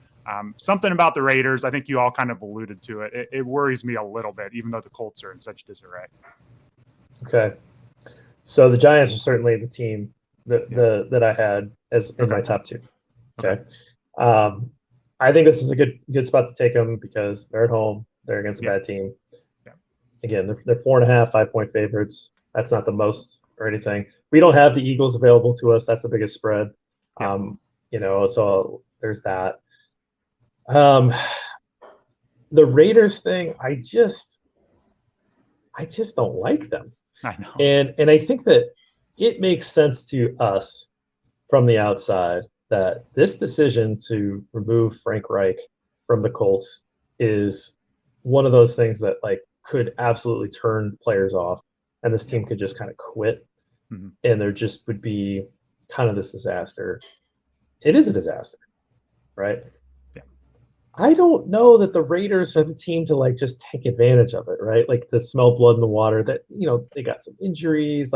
Something about the Raiders, I think you all kind of alluded to it. It worries me a little bit, even though the Colts are in such disarray. Okay. So the Giants are certainly the team that I had as in my top 2. Okay. I think this is a good spot to take them because they're at home. They're against a bad team. Again, they're 4.5, 5-point favorites. That's not the most or anything. We don't have the Eagles available to us. That's the biggest spread. So there's that. The Raiders thing, I just don't like them. I know. And I think that it makes sense to us from the outside that this decision to remove Frank Reich from the Colts is one of those things that could absolutely turn players off, and this team could just kind of quit, and there just would be kind of this disaster. It is a disaster, right? Yeah. I don't know that the Raiders are the team to just take advantage of it, right? To smell blood in the water. That they got some injuries.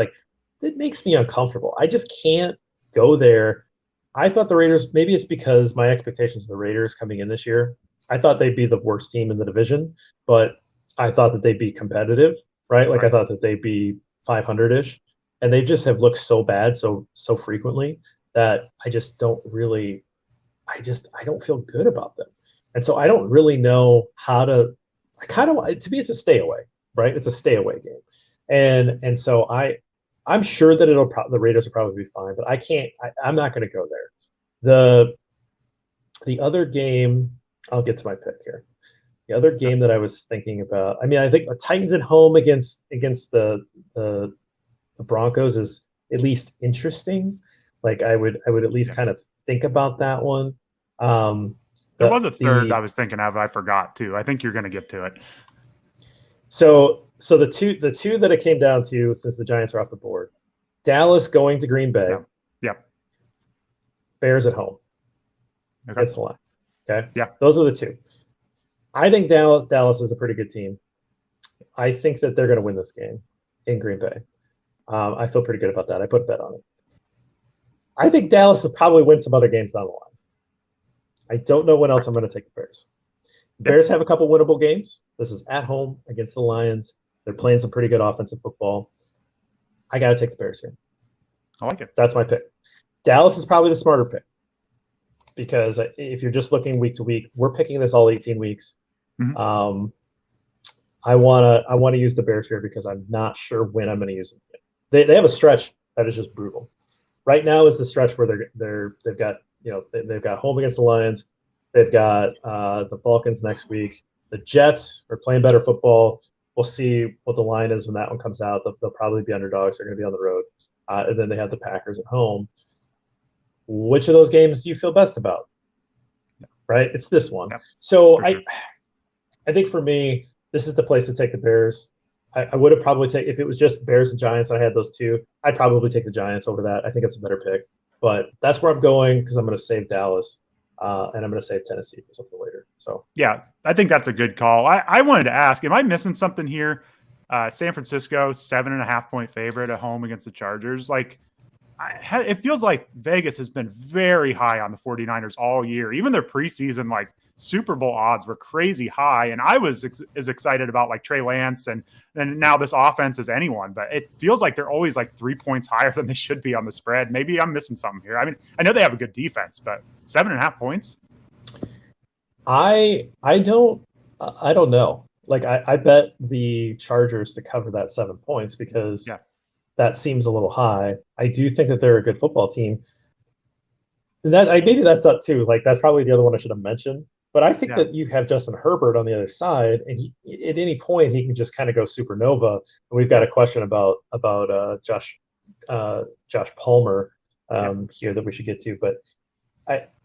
It makes me uncomfortable. I just can't go there. I thought the Raiders. Maybe it's because my expectations of the Raiders coming in this year. I thought they'd be the worst team in the division, but I thought that they'd be competitive, right? I thought that they'd be 500-ish, and they just have looked so bad so frequently that I just don't really, I don't feel good about them. And so I don't really know how to, to me, it's a stay away, right? It's a stay away game. And so I'm sure that the Raiders will probably be fine, but I'm not going to go there. The other game, I'll get to my pick here. The other game that I was thinking about, I think the Titans at home against the Broncos is at least interesting. I would at least kind of think about that one. There was a third I was thinking of. I forgot too. I think you're going to get to it. So the two that it came down to, since the Giants are off the board, Dallas going to Green Bay. Yep. Bears at home. Okay. Against the Lions. Okay. Yeah. Those are the two. I think Dallas is a pretty good team. I think that they're going to win this game in Green Bay. I feel pretty good about that. I put a bet on it. I think Dallas will probably win some other games down the line. I don't know when else I'm going to take the Bears. The Bears have a couple winnable games. This is at home against the Lions. They're playing some pretty good offensive football. I got to take the Bears here. I like it. That's my pick. Dallas is probably the smarter pick because if you're just looking week to week, we're picking this all 18 weeks. Mm-hmm. I want to use the Bears here because I'm not sure when I'm going to use them. They have a stretch that is just brutal. Right now is the stretch where they've got home against the Lions, they've got the Falcons next week. The Jets are playing better football. We'll see what the line is when that one comes out. They'll probably be underdogs. They're going to be on the road, and then they have the Packers at home. Which of those games do you feel best about? Right, it's this one. Yeah, so sure. I think for me, this is the place to take the Bears. I would have probably taken, if it was just Bears and Giants, I had those two, I'd probably take the Giants over that. I think it's a better pick. But that's where I'm going because I'm going to save Dallas. and I'm going to save Tennessee for something later. So yeah, I think that's a good call. I wanted to ask, am I missing something here? San Francisco, 7.5-point favorite at home against the Chargers. Like, it feels like Vegas has been very high on the 49ers all year. Even their preseason, like, Super Bowl odds were crazy high. And I was as excited about, like, Trey Lance and now this offense as anyone. But it feels like they're always, like, 3 points higher than they should be on the spread. Maybe I'm missing something here. I mean, I know they have a good defense, but 7.5 points? I don't know. Like I bet the Chargers to cover that 7 points because that seems a little high. I do think that they're a good football team. And maybe that's up too. Like that's probably the other one I should have mentioned. But I think that you have Justin Herbert on the other side, and at any point he can just kind of go supernova. And we've got a question about Josh Palmer here that we should get to. But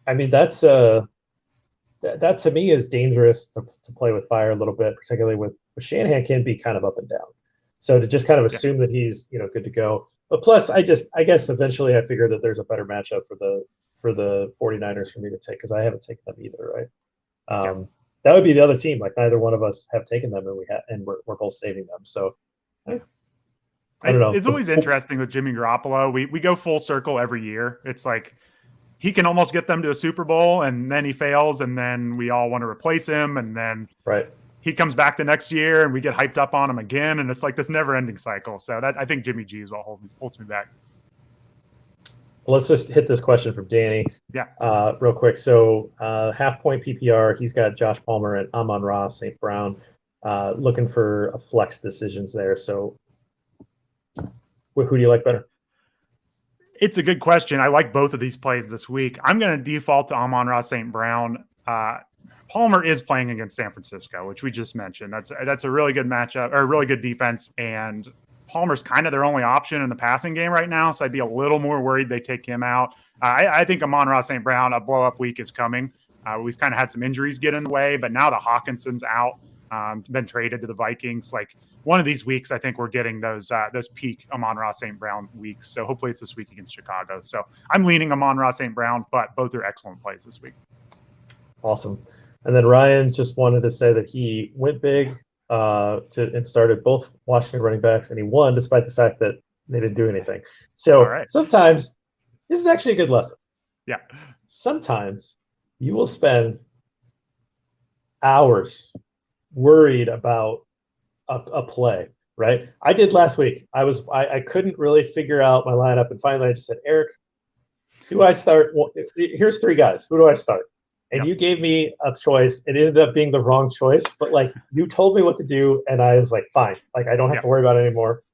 I mean that's that to me is dangerous to play with fire a little bit, particularly with Shanahan can be kind of up and down. So to just kind of assume that he's good to go. But plus, I guess eventually I figure that there's a better matchup for the 49ers for me to take because I haven't taken them either, right? That would be the other team. Like neither one of us have taken them, and we're both saving them. So I don't know. It's always interesting with Jimmy Garoppolo. We go full circle every year. It's like he can almost get them to a Super Bowl, and then he fails, and then we all want to replace him, and then he comes back the next year, and we get hyped up on him again, and it's like this never-ending cycle. So I think Jimmy G is what holds me back. Let's just hit this question from Danny. Real quick. So half-point PPR, he's got Josh Palmer and Amon-Ra St. Brown looking for a flex decisions there. So who do you like better? It's a good question. I like both of these plays this week. I'm going to default to Amon-Ra St. Brown. Palmer is playing against San Francisco, which we just mentioned. That's a really good matchup, or a really good defense, and Palmer's kind of their only option in the passing game right now, so I'd be a little more worried they take him out. I think Amon-Ra St. Brown, a blow-up week is coming. We've kind of had some injuries get in the way, but now the Hawkinson's out, been traded to the Vikings. Like one of these weeks, I think we're getting those peak Amon-Ra St. Brown weeks. So hopefully it's this week against Chicago. So I'm leaning Amon-Ra St. Brown, but both are excellent plays this week. Awesome. And then Ryan just wanted to say that he went big and started both Washington running backs, and he won despite the fact that they didn't do anything. So sometimes this is actually a good lesson. Yeah. Sometimes you will spend hours worried about a play, right? I did last week. I couldn't really figure out my lineup, and finally I just said, Erik, do I start? Well, here's 3 guys. Who do I start? And you gave me a choice. It ended up being the wrong choice, but like you told me what to do, and I was like, fine. Like I don't have to worry about it anymore.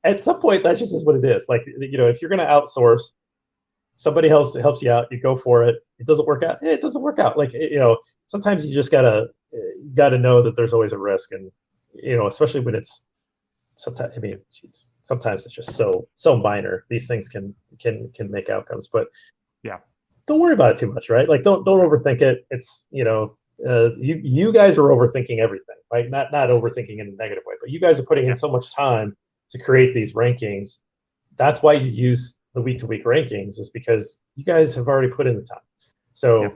At some point, that just is what it is. Like if you're going to outsource, somebody helps you out. You go for it. It doesn't work out. It doesn't work out. Like sometimes you just gotta know that there's always a risk, and especially when it's sometimes. I mean, sometimes it's just so minor. These things can make outcomes, but don't worry about it too much, right? Like don't overthink it. It's you guys are overthinking everything, right? Not overthinking in a negative way, but you guys are putting in so much time to create these rankings. That's why you use the week-to-week rankings, is because you guys have already put in the time. So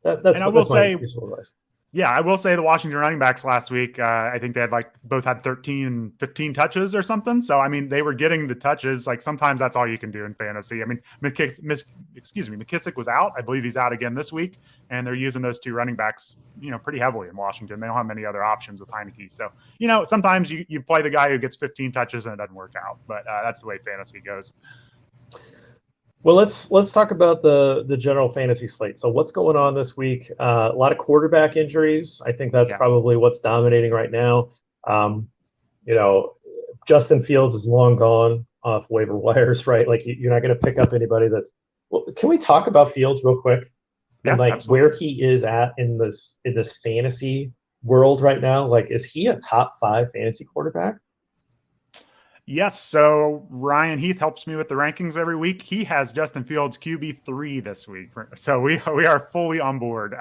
that's I will say, useful advice. Yeah, I will say the Washington running backs last week, I think they had both had 13 and 15 touches or something. So, I mean, they were getting the touches. Like sometimes that's all you can do in fantasy. I mean, McKissick was out. I believe he's out again this week. And they're using those 2 running backs, pretty heavily in Washington. They don't have many other options with Heineke. So, sometimes you play the guy who gets 15 touches and it doesn't work out. But that's the way fantasy goes. Well, let's talk about the general fantasy slate. So what's going on this week? A lot of quarterback injuries. I think that's probably what's dominating right now. Justin Fields is long gone off waiver wires, right? Like you're not going to pick up anybody that's. Well, can we talk about Fields real quick? And absolutely. Where he is at in this fantasy world right now? Like, is he a top 5 fantasy quarterback? Yes. So Ryan Heath helps me with the rankings every week. He has Justin Fields QB3 this week. So we are fully on board.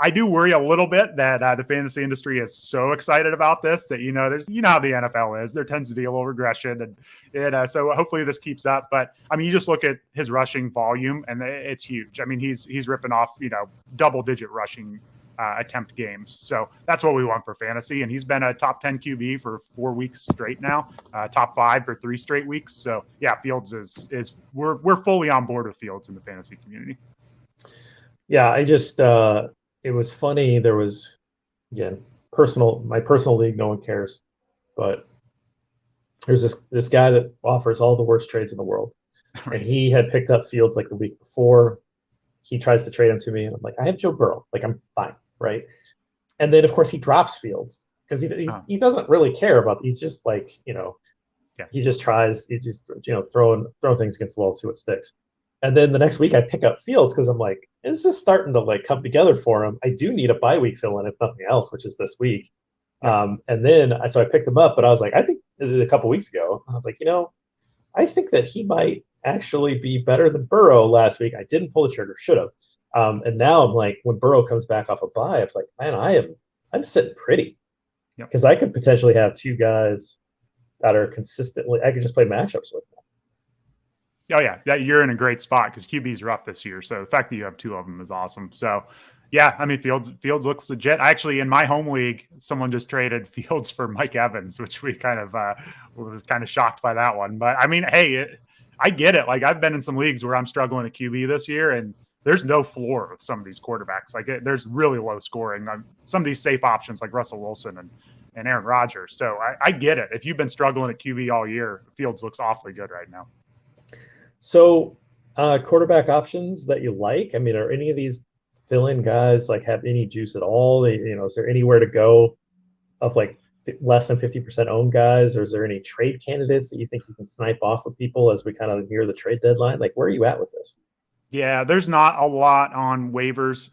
I do worry a little bit that the fantasy industry is so excited about this that, there's, how the NFL is. There tends to be a little regression. And so hopefully this keeps up. But, I mean, you just look at his rushing volume, and it's huge. I mean, he's ripping off, double-digit rushing attempt games. So that's what we want for fantasy. And he's been a top 10 QB for 4 weeks straight now, top 5 for 3 straight weeks. So yeah, Fields is we're fully on board with Fields in the fantasy community. Yeah, I just it was funny. There was, again, my personal league, no one cares, but there's this guy that offers all the worst trades in the world. Right. And he had picked up Fields like the week before. He tries to trade him to me, and I'm like, I have Joe Burrow, like I'm fine, right? And then of course he drops Fields because he doesn't really care about. He's just like, he just tries. He just throwing things against the wall to see what sticks. And then the next week I pick up Fields because I'm like, this is starting to like come together for him. I do need a bye week fill in if nothing else, which is this week. And then so I picked him up, but I was like, I think a couple weeks ago I was like, I think that he might actually be better than Burrow last week. I didn't pull the trigger, should have. And now I'm like, when Burrow comes back off a bye, I was like, man, I'm sitting pretty because I could potentially have 2 guys that are consistently. I could just play matchups with them. Oh yeah, you're in a great spot because QB's rough this year. So the fact that you have 2 of them is awesome. So yeah, I mean Fields looks legit. Actually, in my home league, someone just traded Fields for Mike Evans, which we kind of were kind of shocked by that one. But I mean, hey, I get it. Like I've been in some leagues where I'm struggling at QB this year, and there's no floor with some of these quarterbacks. Like there's really low scoring on some of these safe options like Russell Wilson and Aaron Rodgers. So I get it. If you've been struggling at QB all year, Fields looks awfully good right now. So quarterback options that you like? I mean, are any of these fill-in guys like have any juice at all? Is there anywhere to go of like less than 50% owned guys, or is there any trade candidates that you think you can snipe off of people as we kind of near the trade deadline? Like, where are you at with this? Yeah, there's not a lot on waivers.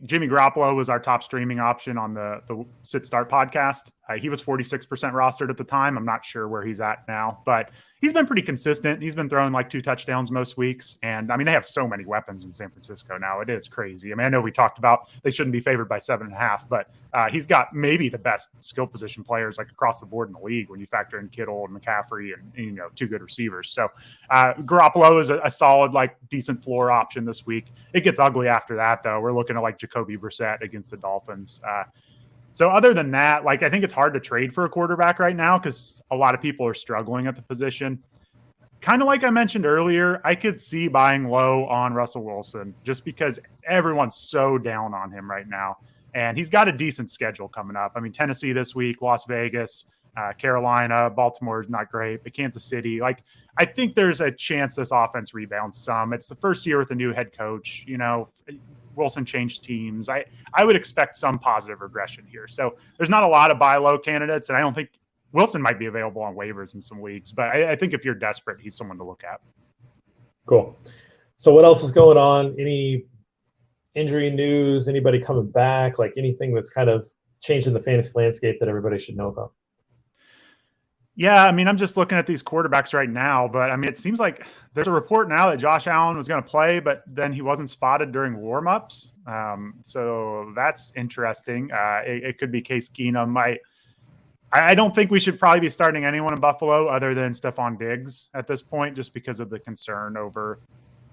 Jimmy Garoppolo was our top streaming option on the Sit Start podcast. He was 46% rostered at the time. I'm not sure where he's at now, but he's been pretty consistent. He's been throwing like 2 touchdowns most weeks. And I mean, they have so many weapons in San Francisco now. It is crazy. I mean, I know we talked about they shouldn't be favored by 7.5, but he's got maybe the best skill position players like across the board in the league when you factor in Kittle and McCaffrey and 2 good receivers. So Garoppolo is a solid, like decent floor option this week. It gets ugly after that, though. We're looking at like Jacoby Brissett against the Dolphins. So other than that, like I think it's hard to trade for a quarterback right now because a lot of people are struggling at the position. Kind of like I mentioned earlier, I could see buying low on Russell Wilson just because everyone's so down on him right now. And he's got a decent schedule coming up. I mean, Tennessee this week, Las Vegas, Carolina, Baltimore is not great, but Kansas City. Like, I think there's a chance this offense rebounds some. It's the first year with a new head coach. Wilson changed teams. I would expect some positive regression here. So there's not a lot of buy low candidates, and I don't think Wilson might be available on waivers in some leagues. But I think if you're desperate, he's someone to look at. Cool. So what else is going on? Any injury news? Anybody coming back? Like anything that's kind of changing the fantasy landscape that everybody should know about? Yeah, I mean, I'm just looking at these quarterbacks right now, but I mean, it seems like there's a report now that Josh Allen was going to play, but then he wasn't spotted during warmups. So that's interesting. It could be Case Keenum. I don't think we should probably be starting anyone in Buffalo other than Stephon Diggs at this point, just because of the concern over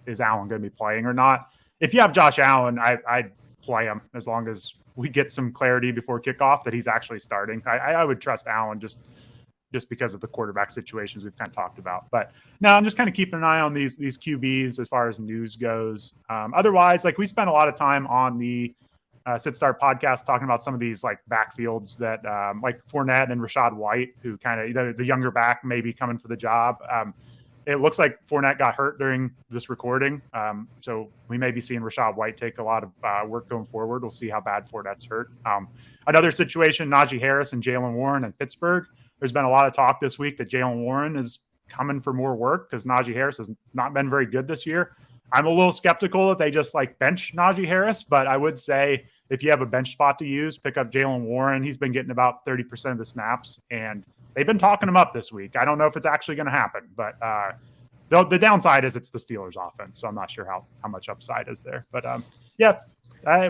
is Allen going to be playing or not. If you have Josh Allen, I'd play him as long as we get some clarity before kickoff that he's actually starting. I would trust Allen just because of the quarterback situations we've kind of talked about. But no, I'm just kind of keeping an eye on these QBs as far as news goes. Otherwise, like we spent a lot of time on the Sit Start podcast talking about some of these like backfields that like Fournette and Rachaad White, who kind of the younger back may be coming for the job. It looks like Fournette got hurt during this recording. So we may be seeing Rachaad White take a lot of work going forward. We'll see how bad Fournette's hurt. Another situation, Najee Harris and Jaylen Warren in Pittsburgh. There's been a lot of talk this week that Jaylen Warren is coming for more work because Najee Harris has not been very good this year. I'm a little skeptical that they just like bench Najee Harris, but I would say if you have a bench spot to use, pick up Jaylen Warren. He's been getting about 30% of the snaps, and they've been talking him up this week. I don't know if it's actually going to happen, but the downside is it's the Steelers offense, so I'm not sure how much upside is there. But yeah,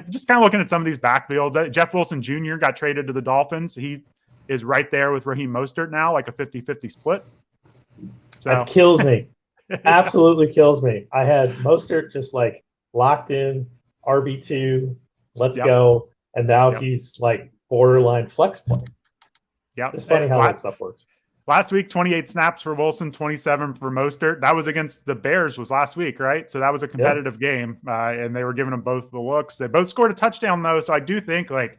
Just kind of looking at some of these backfields. Jeff Wilson Jr. got traded to the Dolphins. He is right there with Raheem Mostert now, like a 50-50 split. So. That kills me. Absolutely kills me. I had Mostert just like locked in, RB2, let's go. And now he's like borderline flex play. Yeah. It's funny how that stuff works. Last week, 28 snaps for Wilson, 27 for Mostert. That was against the Bears was last week, right? So that was a competitive game, and they were giving them both the looks. They both scored a touchdown, though, so I do think, like,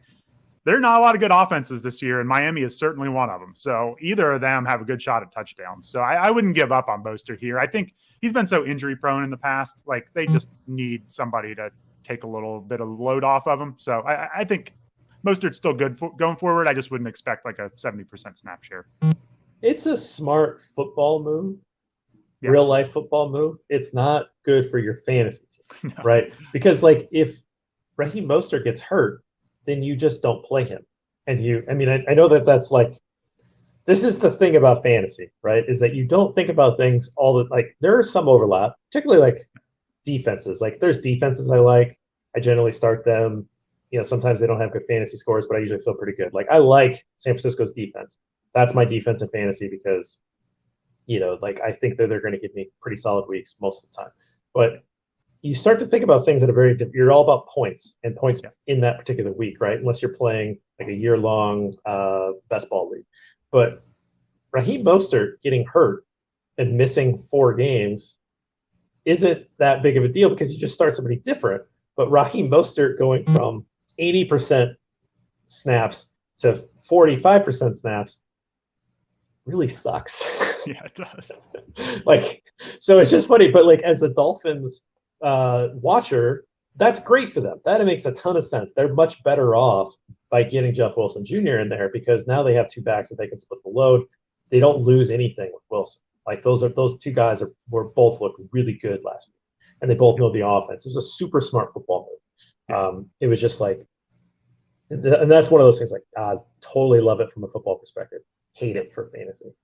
there are not a lot of good offenses this year, and Miami is certainly one of them. So either of them have a good shot at touchdowns. So I wouldn't give up on Mostert here. I think he's been so injury-prone in the past. Like, they just need somebody to take a little bit of load off of him. So I think Mostert's still good going forward. I just wouldn't expect, like, a 70% snap share. It's a smart football move, real life football move. It's not good for your fantasy team, right? Because like if Raheem Mostert gets hurt, then you just don't play him. And I know that's like, this is the thing about fantasy, right? Is that you don't think about things like there are some overlap, particularly like defenses. Like there's defenses I like. I generally start them. Sometimes they don't have good fantasy scores, but I usually feel pretty good. Like I like San Francisco's defense. That's my defense in fantasy because, like I think that they're going to give me pretty solid weeks most of the time. But you start to think about things that are you're all about points and points in that particular week, right? Unless you're playing like a year-long best ball league. But Raheem Mostert getting hurt and missing 4 games isn't that big of a deal because you just start somebody different. But Raheem Mostert going from 80% snaps to 45% snaps really sucks. Yeah, it does. So it's just funny, but like as a Dolphins watcher, that's great for them. That makes a ton of sense. They're much better off by getting Jeff Wilson Jr. in there because now they have 2 backs that they can split the load. They don't lose anything with Wilson. Like those 2 guys were both looked really good last week, and they both know the offense. It was a super smart football move. It was just like, and that's one of those things. Like, I totally love it from a football perspective. Hate it for fantasy.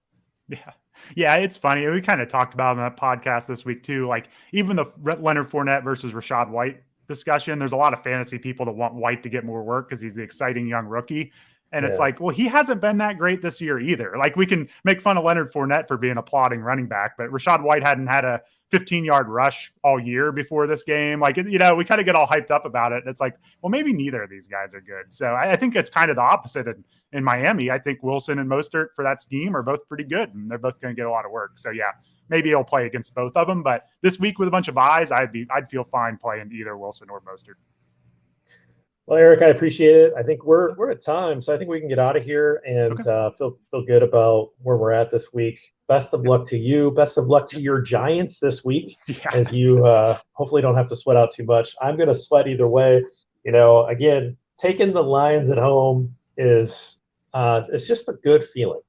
Yeah, it's funny. We kind of talked about in that podcast this week too. Like even the Leonard Fournette versus Rachaad White discussion. There's a lot of fantasy people that want White to get more work because he's the exciting young rookie. And it's like, well, he hasn't been that great this year either. Like we can make fun of Leonard Fournette for being a plodding running back, but Rachaad White hadn't had a 15-yard rush all year before this game. Like, we kind of get all hyped up about it. And it's like, well, maybe neither of these guys are good. So I think it's kind of the opposite in Miami. I think Wilson and Mostert for that scheme are both pretty good, and they're both going to get a lot of work. So yeah, maybe he'll play against both of them. But this week with a bunch of buys, I'd feel fine playing either Wilson or Mostert. Well, Erik, I appreciate it. I think we're at time, so I think we can get out of here and feel good about where we're at this week. Best of luck to you. Best of luck to your Giants this week, as you hopefully don't have to sweat out too much. I'm going to sweat either way. Again, taking the Lions at home is it's just a good feeling,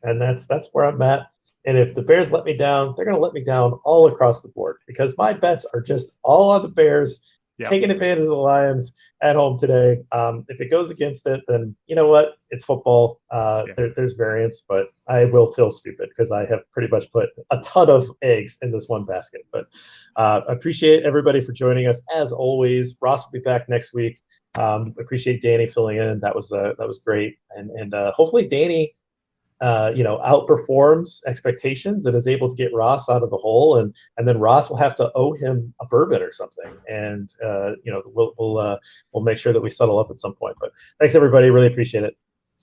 and that's where I'm at. And if the Bears let me down, they're going to let me down all across the board because my bets are just all on the Bears. Taking advantage of the Lions at home today. If it goes against it, then you know what? It's football. There's variance, but I will feel stupid because I have pretty much put a ton of eggs in this one basket. But appreciate everybody for joining us. As always, Ross will be back next week. Appreciate Danny filling in. That was great. And hopefully Danny outperforms expectations and is able to get Ross out of the hole, and then Ross will have to owe him a bourbon or something, and we'll make sure that we settle up at some point. But thanks everybody, really appreciate it.